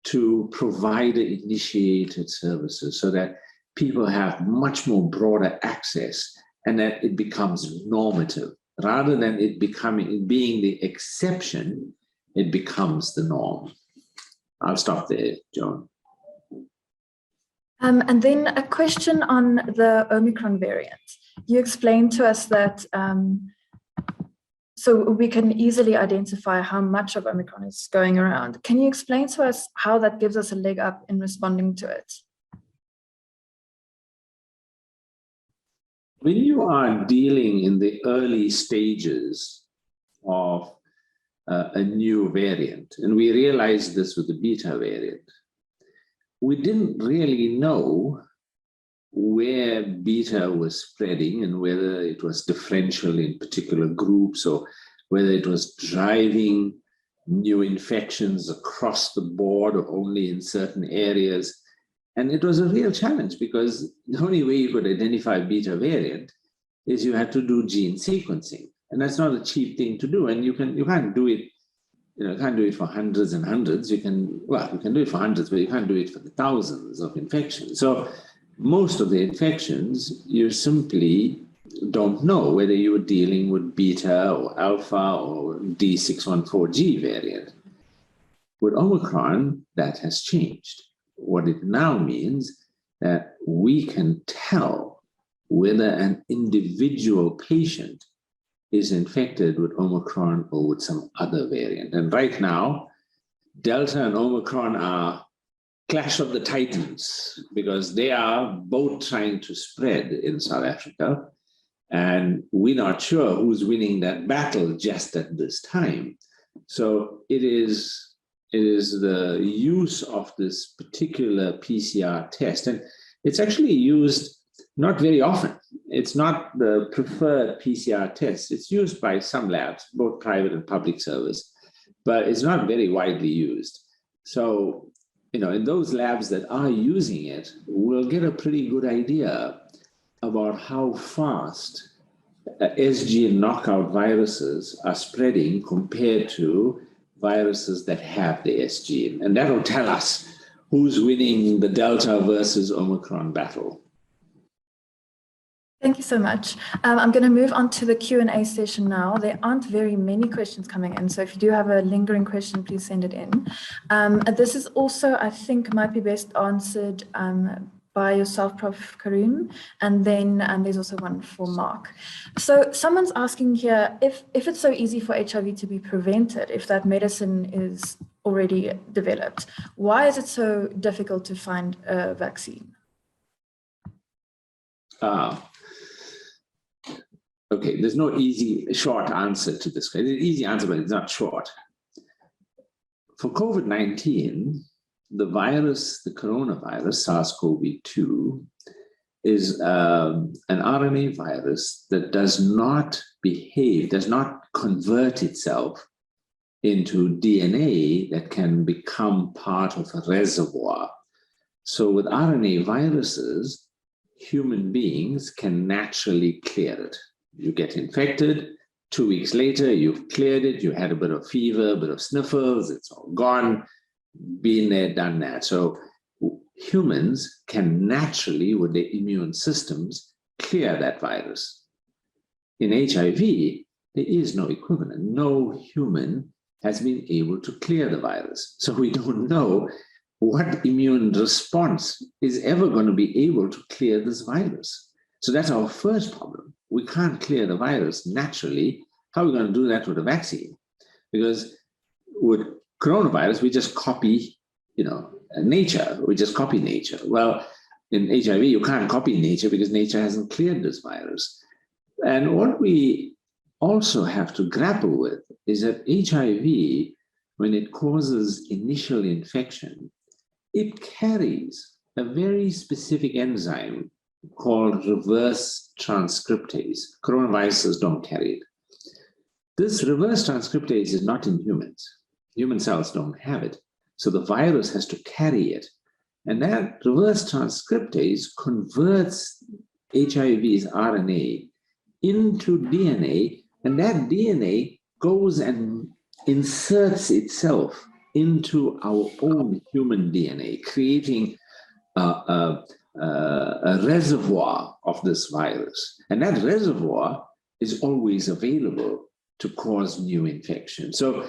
to provider-initiated services so that people have much more broader access and that it becomes normative. Rather than it being the exception, it becomes the norm. I'll stop there, Joan. And then a question on the Omicron variant. You explained to us that so we can easily identify how much of Omicron is going around. Can you explain to us how that gives us a leg up in responding to it? When you are dealing in the early stages of a new variant, and we realized this with the beta variant, we didn't really know where beta was spreading and whether it was differential in particular groups or whether it was driving new infections across the board or only in certain areas. And it was a real challenge because the only way you could identify beta variant is you had to do gene sequencing. And that's not a cheap thing to do. And you can't do it, you can't do it for hundreds and hundreds. You can do it for hundreds, but you can't do it for the thousands of infections. So most of the infections, you simply don't know whether you were dealing with beta or alpha or D614G variant. With Omicron, that has changed. What it now means that we can tell whether an individual patient is infected with Omicron or with some other variant. And right now, Delta and Omicron are clash of the titans because they are both trying to spread in South Africa. And we're not sure who's winning that battle just at this time. So it is the use of this particular PCR test. And it's actually used not very often. It's not the preferred PCR test. It's used by some labs, both private and public service, but it's not very widely used. So, in those labs that are using it, we'll get a pretty good idea about how fast SG knockout viruses are spreading compared to viruses that have the S gene. And that'll tell us who's winning the Delta versus Omicron battle. Thank you so much. I'm going to move on to the Q&A session now. There aren't very many questions coming in, so if you do have a lingering question, please send it in. This is also, I think, might be best answered by yourself, Prof. Karoon, and then there's also one for Mark. So someone's asking here, if it's so easy for HIV to be prevented, if that medicine is already developed, why is it so difficult to find a vaccine? Okay, there's no easy, short answer to this. It's an easy answer, but it's not short. For COVID-19, the virus, the coronavirus, SARS-CoV-2, is an RNA virus that does not behave, does not convert itself into DNA that can become part of a reservoir. So with RNA viruses, human beings can naturally clear it. You get infected, 2 weeks later, you've cleared it, you had a bit of fever, a bit of sniffles, it's all gone, been there, done that. So humans can naturally, with their immune systems, clear that virus. In HIV, there is no equivalent. No human has been able to clear the virus. So we don't know what immune response is ever going to be able to clear this virus. So that's our first problem. We can't clear the virus naturally. How are we going to do that with a vaccine? Because with coronavirus, we just copy, nature. We just copy nature. Well, in HIV, you can't copy nature because nature hasn't cleared this virus. And what we also have to grapple with is that HIV, when it causes initial infection, it carries a very specific enzyme called reverse transcriptase. Coronaviruses don't carry it. This reverse transcriptase is not in humans. Human cells don't have it. So the virus has to carry it. And that reverse transcriptase converts HIV's RNA into DNA, and that DNA goes and inserts itself into our own human DNA, creating a reservoir of this virus. And that reservoir is always available to cause new infection. So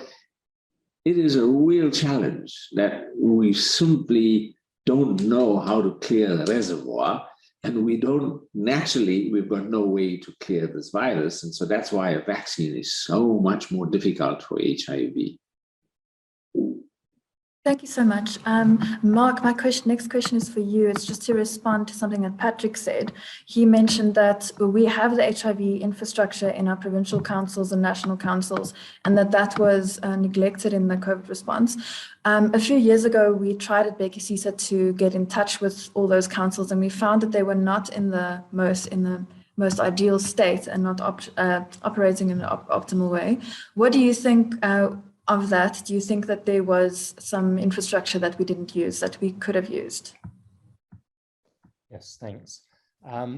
it is a real challenge that we simply don't know how to clear the reservoir, and we've got no way to clear this virus. And so that's why a vaccine is so much more difficult for HIV. Thank you so much. Mark, next question is for you. It's just to respond to something that Patrick said. He mentioned that we have the HIV infrastructure in our provincial councils and national councils, and that was neglected in the COVID response. A few years ago, we tried at Bheki Cisa to get in touch with all those councils, and we found that they were not in the most ideal state and not operating in an optimal way. What do you think of that? Do you think that there was some infrastructure that we didn't use that we could have used? Yes, thanks.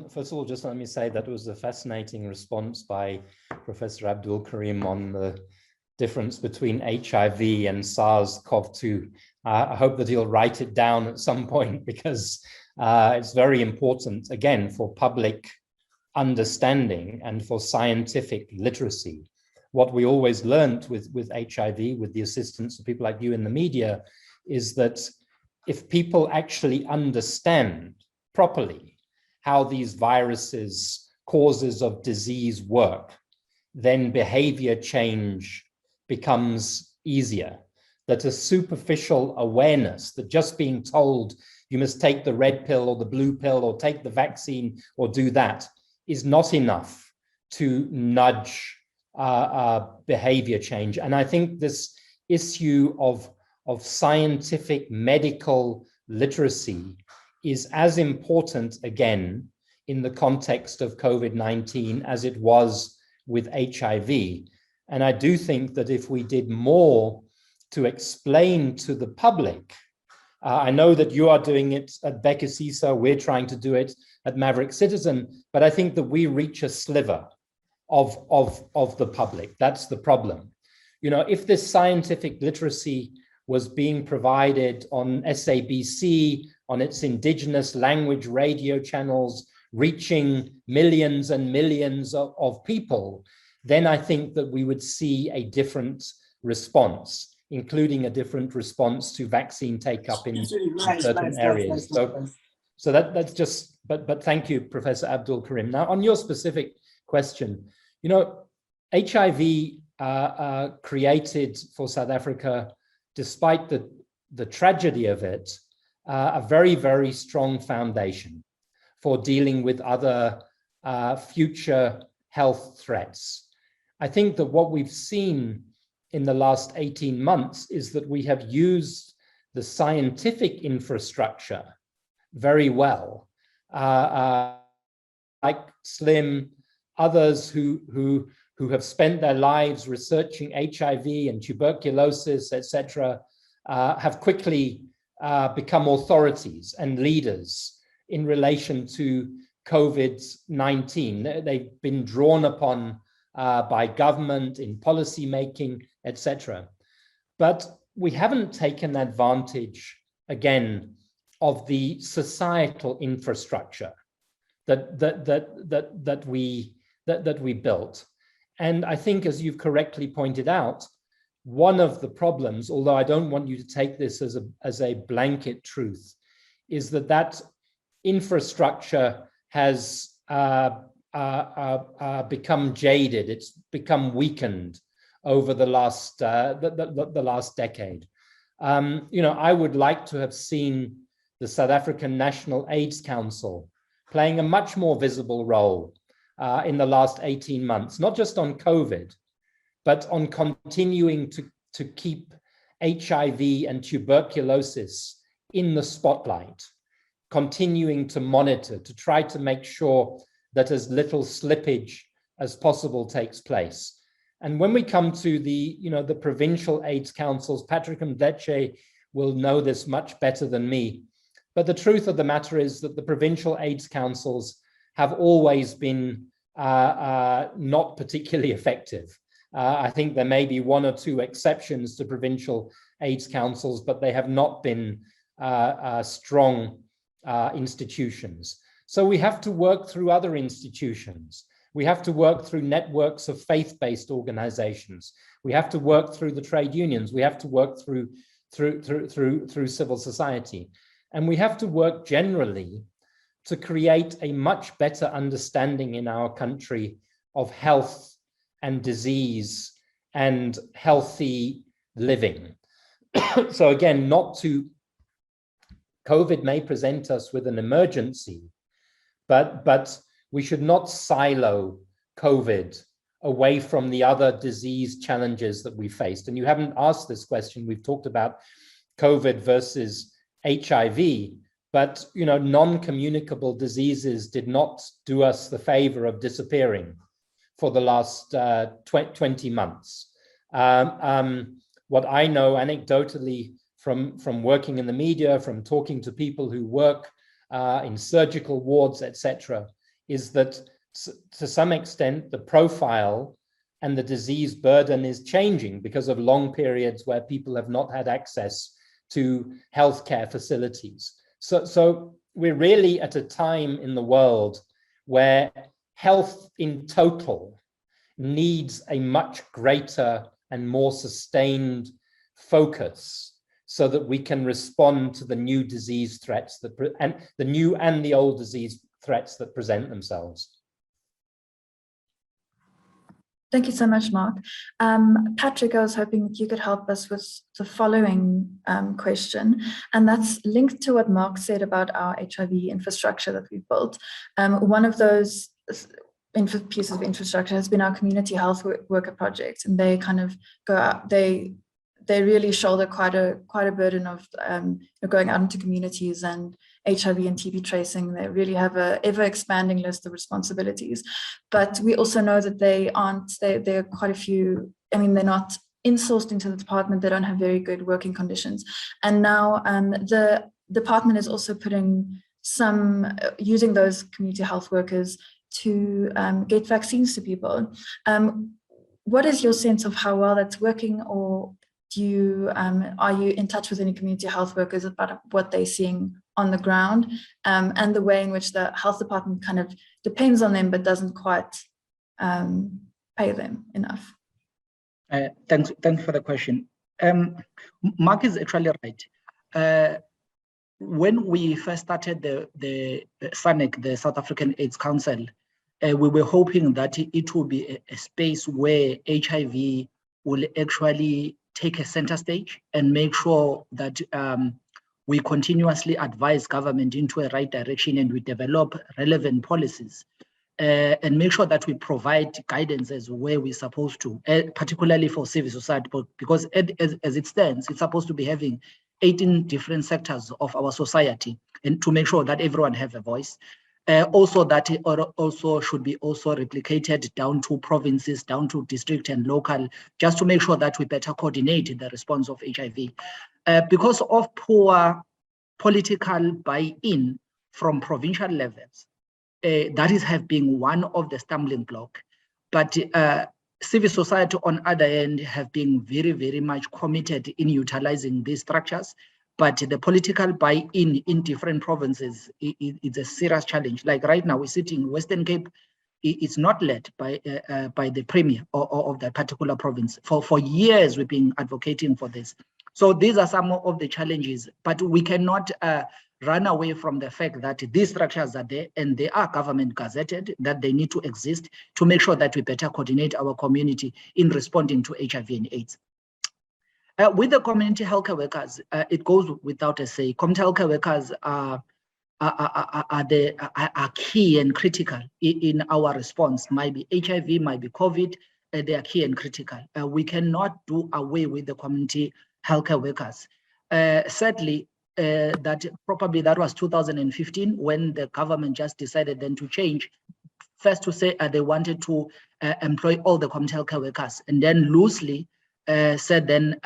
First of all, just let me say that was a fascinating response by Professor Abdul Karim on the difference between HIV and SARS-CoV-2. I hope that he'll write it down at some point, because it's very important, again, for public understanding and for scientific literacy. What we always learned with HIV, with the assistance of people like you in the media, is that if people actually understand properly how these viruses, causes of disease work, then behavior change becomes easier. That a superficial awareness, that just being told you must take the red pill or the blue pill or take the vaccine or do that, is not enough to nudge behavior change. And I think this issue of scientific medical literacy is as important, again, in the context of COVID-19 as it was with HIV. And I do think that if we did more to explain to the public, I know that you are doing it at Bheki Cisa, we're trying to do it at Maverick Citizen, but I think that we reach a sliver of the public. That's the problem. If this scientific literacy was being provided on SABC, on its indigenous language radio channels, reaching millions and millions of people, then I think that we would see a different response, including a different response to vaccine take-up in certain areas. So that's just, but thank you, Professor Abdul Karim. Now, on your specific question, HIV created for South Africa, despite the tragedy of it, a very, very strong foundation for dealing with other future health threats. I think that what we've seen in the last 18 months is that we have used the scientific infrastructure very well, like Slim, others who have spent their lives researching HIV and tuberculosis, etc., have quickly become authorities and leaders in relation to COVID-19. They've been drawn upon by government in policy making, etc. But we haven't taken advantage, again, of the societal infrastructure that we built. And I think, as you've correctly pointed out, one of the problems, although I don't want you to take this as a blanket truth, is that infrastructure has become jaded. It's become weakened over the last the last decade. I would like to have seen the South African National AIDS Council playing a much more visible role in the last 18 months, not just on COVID, but on continuing to keep HIV and tuberculosis in the spotlight, continuing to monitor, to try to make sure that as little slippage as possible takes place. And when we come to the provincial AIDS councils, Patrick Mdletshe will know this much better than me. But the truth of the matter is that the provincial AIDS councils have always been not particularly effective. I think there may be one or two exceptions to provincial AIDS councils, but they have not been strong institutions. So we have to work through other institutions. We have to work through networks of faith-based organizations. We have to work through the trade unions. We have to work through civil society. And we have to work generally to create a much better understanding in our country of health and disease and healthy living. So again, COVID may present us with an emergency, but we should not silo COVID away from the other disease challenges that we faced. And you haven't asked this question. We've talked about COVID versus HIV, but non-communicable diseases did not do us the favor of disappearing for the last 20 months. What I know anecdotally from working in the media, from talking to people who work in surgical wards, etc., is that to some extent the profile and the disease burden is changing because of long periods where people have not had access to healthcare facilities. So we're really at a time in the world where health in total needs a much greater and more sustained focus so that we can respond to the new disease threats and the new and the old disease threats that present themselves. Thank you so much, Mark. Patrick, I was hoping that you could help us with the following question, and that's linked to what Mark said about our HIV infrastructure that we've built. One of those pieces of infrastructure has been our community health worker project, and they kind of go out, they really shoulder quite a burden of going out into communities and HIV and TB tracing. They really have a ever expanding list of responsibilities, but we also know that there are quite a few, they're not insourced into the department. They don't have very good working conditions. And now the department is also using those community health workers to get vaccines to people. What is your sense of how well that's working, or are you in touch with any community health workers about what they're seeing on the ground, and the way in which the health department kind of depends on them but doesn't quite pay them enough? Thanks for the question. Mark is actually right. When we first started the SANEC, the South African AIDS Council, we were hoping that it will be a space where HIV will actually take a center stage and make sure that we continuously advise government into a right direction, and we develop relevant policies and make sure that we provide guidance as where we're supposed to, particularly for civil society, because as it stands, it's supposed to be having 18 different sectors of our society, and to make sure that everyone have a voice. Also that it also should be also replicated down to provinces, down to district and local, just to make sure that we better coordinate the response of HIV. Because of poor political buy-in from provincial levels, that have been one of the stumbling blocks. But civil society on other end have been very, very much committed in utilizing these structures. But the political buy-in in different provinces is a serious challenge. Like right now, we're sitting in Western Cape. It's not led by the premier of that particular province. For years, we've been advocating for this. So these are some of the challenges, but we cannot run away from the fact that these structures are there and they are government gazetted, that they need to exist to make sure that we better coordinate our community in responding to HIV and AIDS. With the community healthcare workers, it goes without a say. Community healthcare workers are key and critical in our response. Might be HIV, might be COVID, they are key and critical. We cannot do away with the community healthcare workers. Sadly, that was 2015 when the government just decided then to change. First to say they wanted to employ all the community healthcare workers, and then loosely said then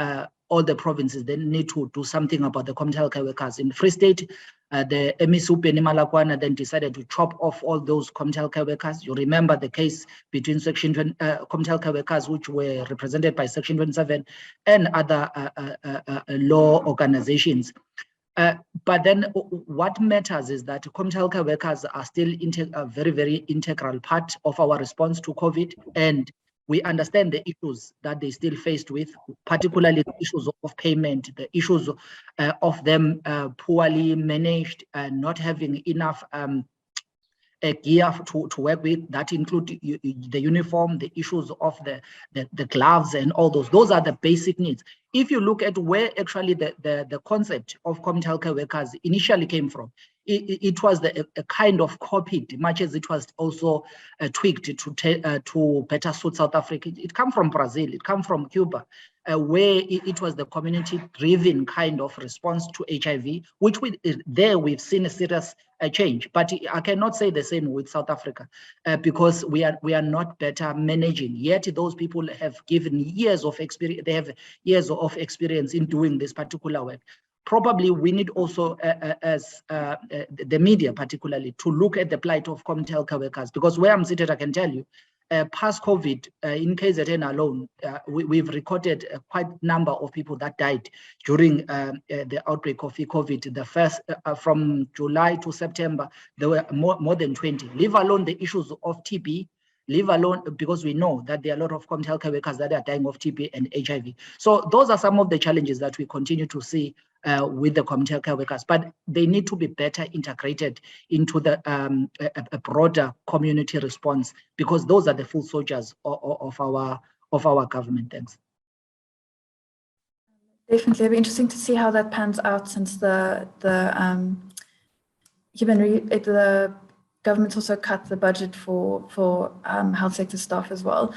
all the provinces then need to do something about the community healthcare workers. In Free State, the MSU Penimalakwana then decided to chop off all those community healthcare workers. You remember the case between Section 20, community healthcare workers, which were represented by Section 27 and other law organizations. But then what matters is that community healthcare workers are still a very, very integral part of our response to COVID. And we understand the issues that they still faced with, particularly the issues of payment, the issues of them poorly managed, not having enough gear to work with. That include the uniform, the issues of the gloves and all those. Those are the basic needs. If you look at where actually the concept of community healthcare workers initially came from, it was a kind of copied, much as it was also tweaked to better suit South Africa. It come from Brazil, it come from Cuba, where it was the community-driven kind of response to HIV, which we've seen a serious change. But I cannot say the same with South Africa because we are not better managing. Yet those people have given years of experience. They have years of experience in doing this particular work. Probably we need also, as the media particularly, to look at the plight of community healthcare workers, because where I'm seated, I can tell you, past COVID, in KZN alone, we've recorded quite a number of people that died during the outbreak of COVID. The first, from July to September, there were more than 20, leave alone the issues of TB, leave alone, because we know that there are a lot of community healthcare workers that are dying of TB and HIV. So those are some of the challenges that we continue to see with the community healthcare workers, but they need to be better integrated into the a broader community response, because those are the full soldiers of our government. Thanks. Definitely, it'll be interesting to see how that pans out, since the government also cut the budget for health sector staff as well.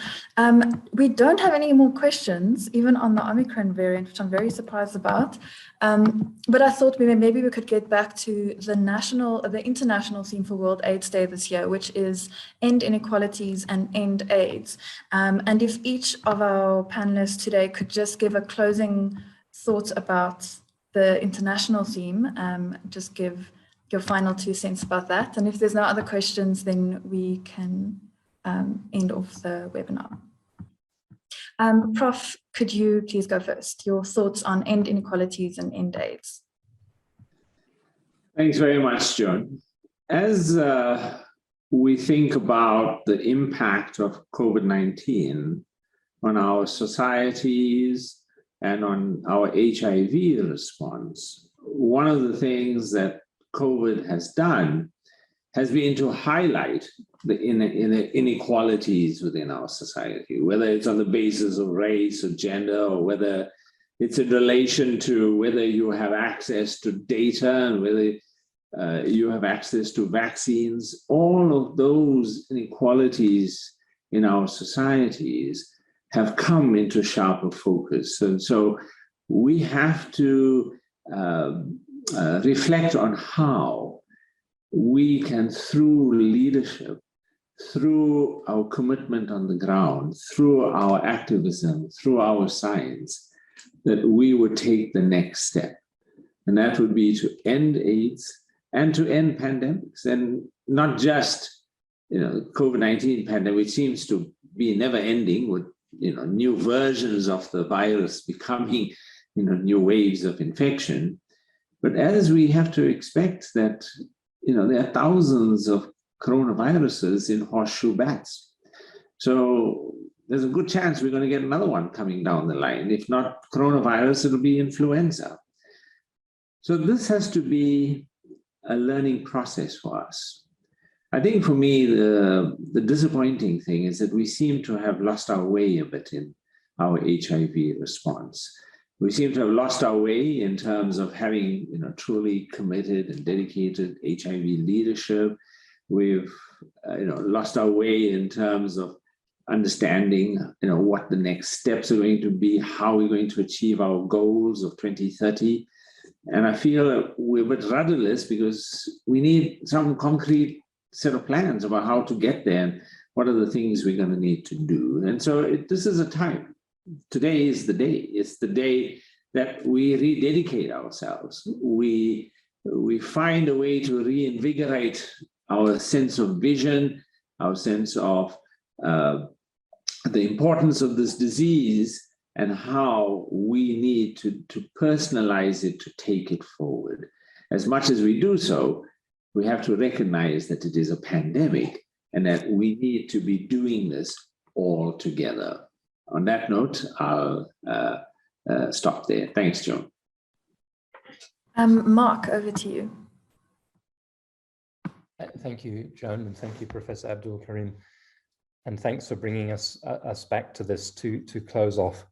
We don't have any more questions, even on the Omicron variant, which I'm very surprised about. But I thought maybe we could get back to the international theme for World AIDS Day this year, which is End Inequalities and End AIDS. And if each of our panelists today could just give a closing thought about the international theme, just give your final 2 cents about that. And if there's no other questions, then we can end off the webinar. Prof, could you please go first? Your thoughts on End Inequalities and End AIDS. Thanks very much, Joan. As we think about the impact of COVID-19 on our societies and on our HIV response, one of the things that COVID has done has been to highlight the inequalities within our society, whether it's on the basis of race or gender, or whether it's in relation to whether you have access to data and whether you have access to vaccines. All of those inequalities in our societies have come into sharper focus. And so we have to reflect on how we can, through leadership, through our commitment on the ground, through our activism, through our science, that we would take the next step. And that would be to end AIDS and to end pandemics, and not just, COVID-19 pandemic, which seems to be never ending, with, new versions of the virus becoming, new waves of infection. But as we have to expect that, there are thousands of coronaviruses in horseshoe bats. So there's a good chance we're going to get another one coming down the line. If not coronavirus, it'll be influenza. So this has to be a learning process for us. I think for me, the disappointing thing is that we seem to have lost our way a bit in our HIV response. We seem to have lost our way in terms of having, truly committed and dedicated HIV leadership. We've, lost our way in terms of understanding, what the next steps are going to be, how we're going to achieve our goals of 2030. And I feel that we're a bit rudderless because we need some concrete set of plans about how to get there and what are the things we're going to need to do. And so this is a time. Today is the day. It's the day that we rededicate ourselves. We find a way to reinvigorate our sense of vision, our sense of the importance of this disease and how we need to personalize it to take it forward. As much as we do so, we have to recognize that it is a pandemic and that we need to be doing this all together. On that note, I'll stop there. Thanks, Joan. Mark, over to you. Thank you, Joan, and thank you, Professor Abdul Karim. And thanks for bringing us back to this to close off.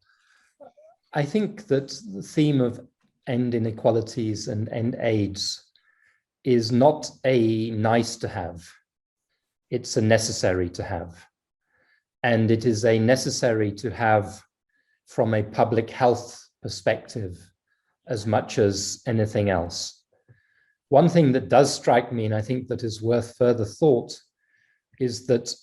I think that the theme of end inequalities and end AIDS is not a nice to have. It's a necessary to have. And it is a necessary to have from a public health perspective as much as anything else. One thing that does strike me, and I think that is worth further thought, is that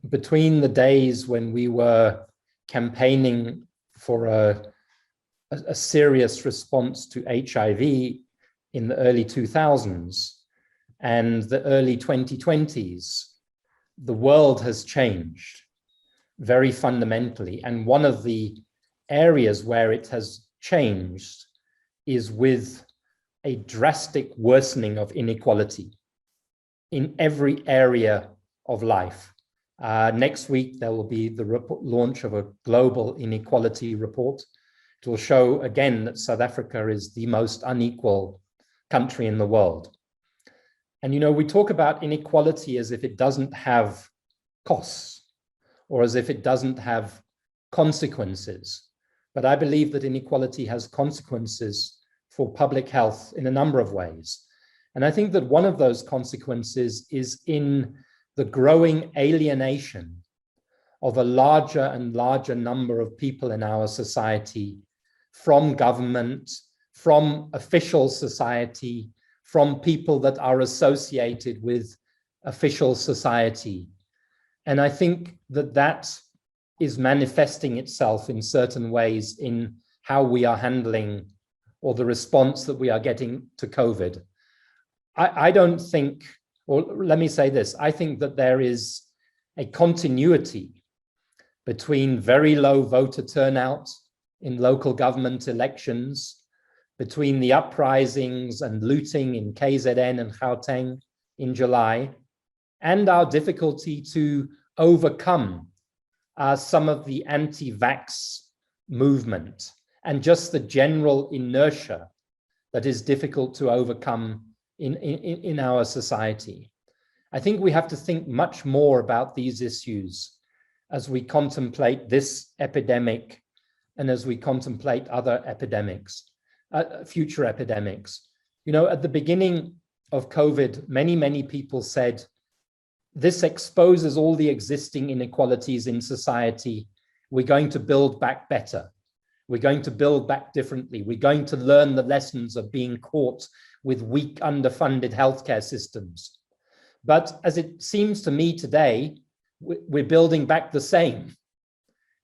between the days when we were campaigning for a serious response to HIV in the early 2000s and the early 2020s, the world has changed very fundamentally. And one of the areas where it has changed is with a drastic worsening of inequality in every area of life. Next week, there will be the launch of a global inequality report. It will show again that South Africa is the most unequal country in the world. And, we talk about inequality as if it doesn't have costs or as if it doesn't have consequences. But I believe that inequality has consequences for public health in a number of ways. And I think that one of those consequences is in the growing alienation of a larger and larger number of people in our society from government, from official society, from people that are associated with official society. And I think that that is manifesting itself in certain ways in how we are handling or the response that we are getting to COVID. I don't think, or let me say this, I think that there is a continuity between very low voter turnout in local government elections, between the uprisings and looting in KZN and Gauteng in July, and our difficulty to overcome some of the anti-vax movement and just the general inertia that is difficult to overcome in our society. I think we have to think much more about these issues as we contemplate this epidemic and as we contemplate other epidemics, future epidemics. At the beginning of COVID, many people said, this exposes all the existing inequalities in society. We're going to build back better. We're going to build back differently. We're going to learn the lessons of being caught with weak, underfunded healthcare systems. But as it seems to me today, we're building back the same.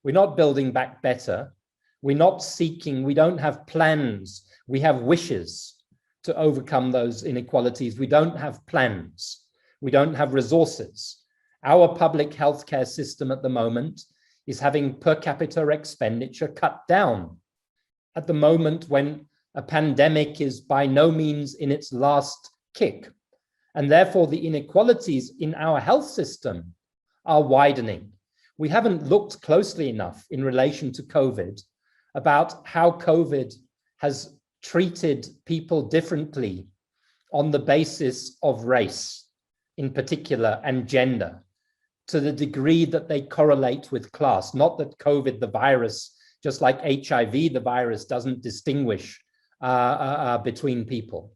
We're not building back better. We're not seeking, we don't have plans. We have wishes to overcome those inequalities. We don't have plans. We don't have resources. Our public healthcare system at the moment is having per capita expenditure cut down at the moment when a pandemic is by no means in its last kick. And therefore the inequalities in our health system are widening. We haven't looked closely enough in relation to COVID about how COVID has treated people differently on the basis of race in particular and gender, to the degree that they correlate with class. Not that COVID, the virus, just like HIV, the virus doesn't distinguish between people,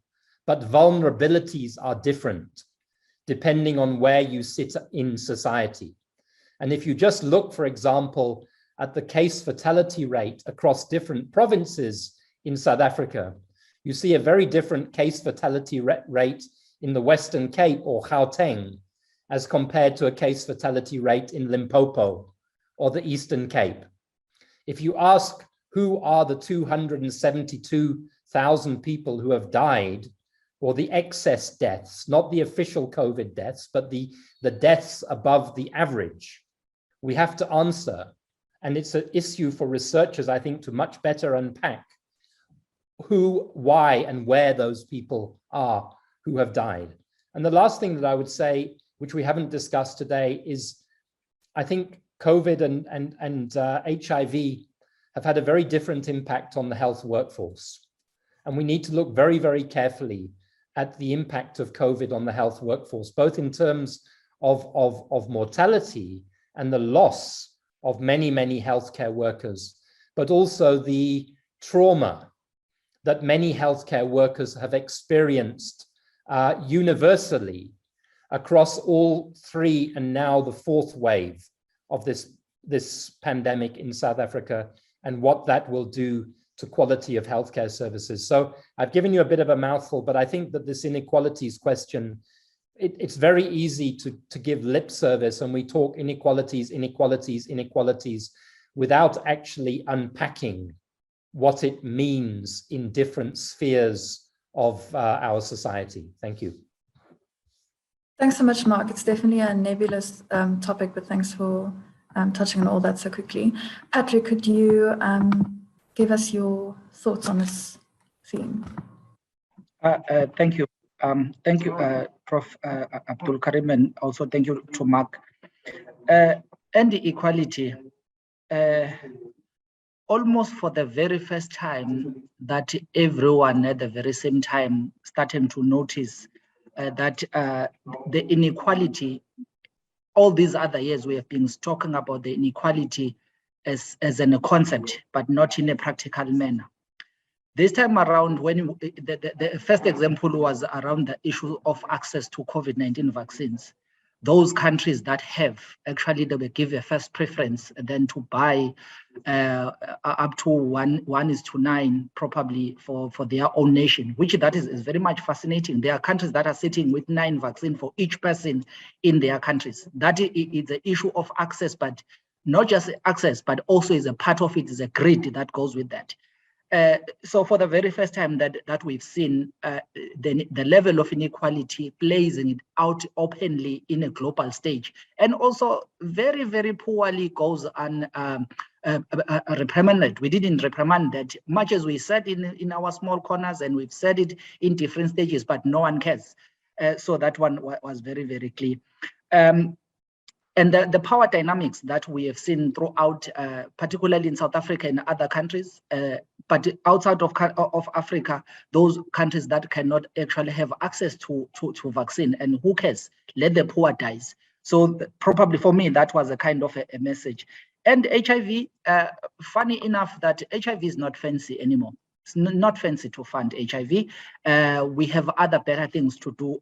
but vulnerabilities are different depending on where you sit in society. And if you just look, for example, at the case fatality rate across different provinces in South Africa, you see a very different case fatality rate in the Western Cape or Gauteng as compared to a case fatality rate in Limpopo or the Eastern Cape. If you ask who are the 272,000 people who have died, or the excess deaths, not the official COVID deaths, but the deaths above the average, we have to answer. And it's an issue for researchers, I think, to much better unpack who, why, and where those people are who have died. And the last thing that I would say, which we haven't discussed today, is I think COVID and HIV have had a very different impact on the health workforce. And we need to look very, very carefully at the impact of COVID on the health workforce, both in terms of mortality and the loss of many, many healthcare workers, but also the trauma that many healthcare workers have experienced universally across all three and now the fourth wave of this pandemic in South Africa, and what that will do to quality of healthcare services. So I've given you a bit of a mouthful, but I think that this inequalities question, it's very easy to give lip service, and we talk inequalities, inequalities, inequalities, without actually unpacking what it means in different spheres of our society. Thank you. Thanks so much, Mark. It's definitely a nebulous topic, but thanks for touching on all that so quickly. Patrick, could you give us your thoughts on this theme? Thank you. Thank you, Prof. Abdul Karim, and also thank you to Mark. And the equality, almost for the very first time that everyone at the very same time started to notice that the inequality, all these other years we have been talking about the inequality as a concept, but not in a practical manner. This time around, when the first example was around the issue of access to COVID-19 vaccines, those countries that have, actually they will give a first preference and then to buy up to 1:9 probably for their own nation, which that is very much fascinating. There are countries that are sitting with 9 vaccines for each person in their countries. That is the issue of access, but not just access, but also is a part of it is a grid that goes with that. So for the very first time that we've seen the level of inequality blazing it out openly in a global stage, and also very, very poorly goes reprimanded. We didn't reprimand that much as we said in our small corners, and we've said it in different stages, but no one cares. So that one was very, very clear. And the power dynamics that we have seen throughout, particularly in South Africa and other countries, but outside of Africa, those countries that cannot actually have access to vaccine, and who cares? Let the poor die. So probably for me, that was a kind of a message. And HIV, funny enough that HIV is not fancy anymore. It's not fancy to fund HIV. We have other better things to do,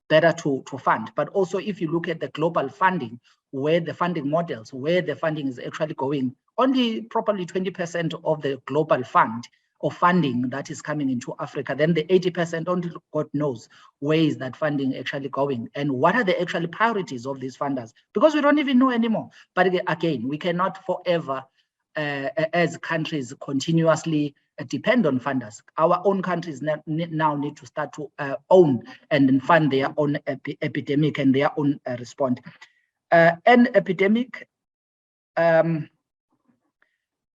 better to fund. But also if you look at the global funding, where the funding models, where the funding is actually going, only probably 20% of the global fund or funding that is coming into Africa, then the 80% only God knows where is that funding actually going and what are the actual priorities of these funders, because we don't even know anymore. But again, we cannot forever, as countries, continuously depend on funders. Our own countries now need to start to own and fund their own epidemic and their own response. And epidemic, the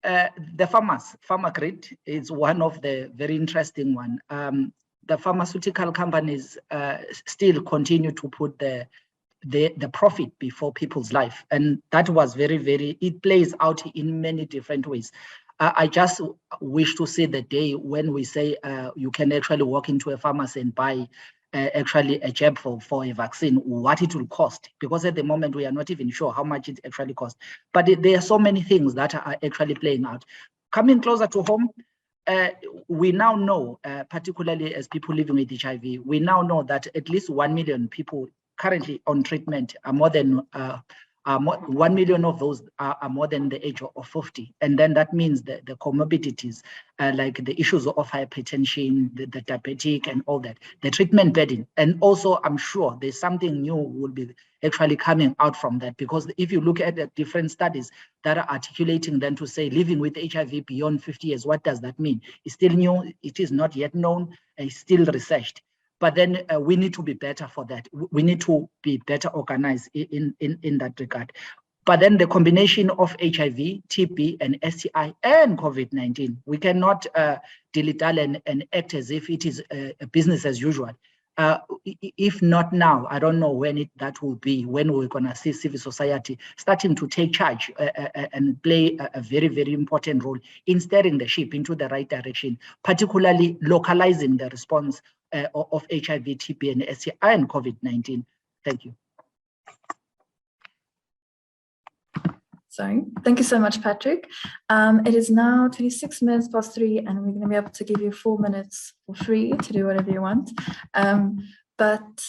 pharma grid is one of the very interesting one. The pharmaceutical companies still continue to put the profit before people's life, and that was it plays out in many different ways. I just wish to see the day when we say you can actually walk into a pharmacy and buy actually a jab for a vaccine, what it will cost, because at the moment we are not even sure how much it actually costs. But there are so many things that are actually playing out. Coming closer to home, we now know, particularly as people living with HIV, we now know that at least 1 million people currently on treatment are more than 1 million of those are more than the age of 50. And then that means the comorbidities, like the issues of hypertension, the diabetic and all that, the treatment burden. And also, I'm sure there's something new will be actually coming out from that, because if you look at the different studies that are articulating then to say living with HIV beyond 50 years, what does that mean? It's still new, it is not yet known, it's still researched. But then we need to be better for that. We need to be better organized in that regard. But then the combination of HIV, TB, and STI and COVID-19, we cannot dilly-dally and act as if it is a business as usual. If not now, I don't know when that will be, when we're going to see civil society starting to take charge and play a very, very important role in steering the ship into the right direction, particularly localizing the response of HIV, TB, and STI and COVID-19. Thank you. Sorry. Thank you so much, Patrick. It is now 26 minutes past 3, and we're going to be able to give you 4 minutes for free to do whatever you want. But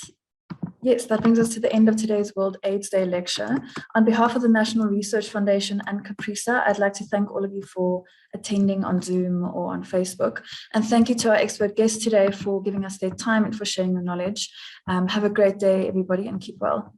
yes, that brings us to the end of today's World AIDS Day lecture. On behalf of the National Research Foundation and CAPRISA, I'd like to thank all of you for attending on Zoom or on Facebook. And thank you to our expert guests today for giving us their time and for sharing your knowledge. Have a great day, everybody, and keep well.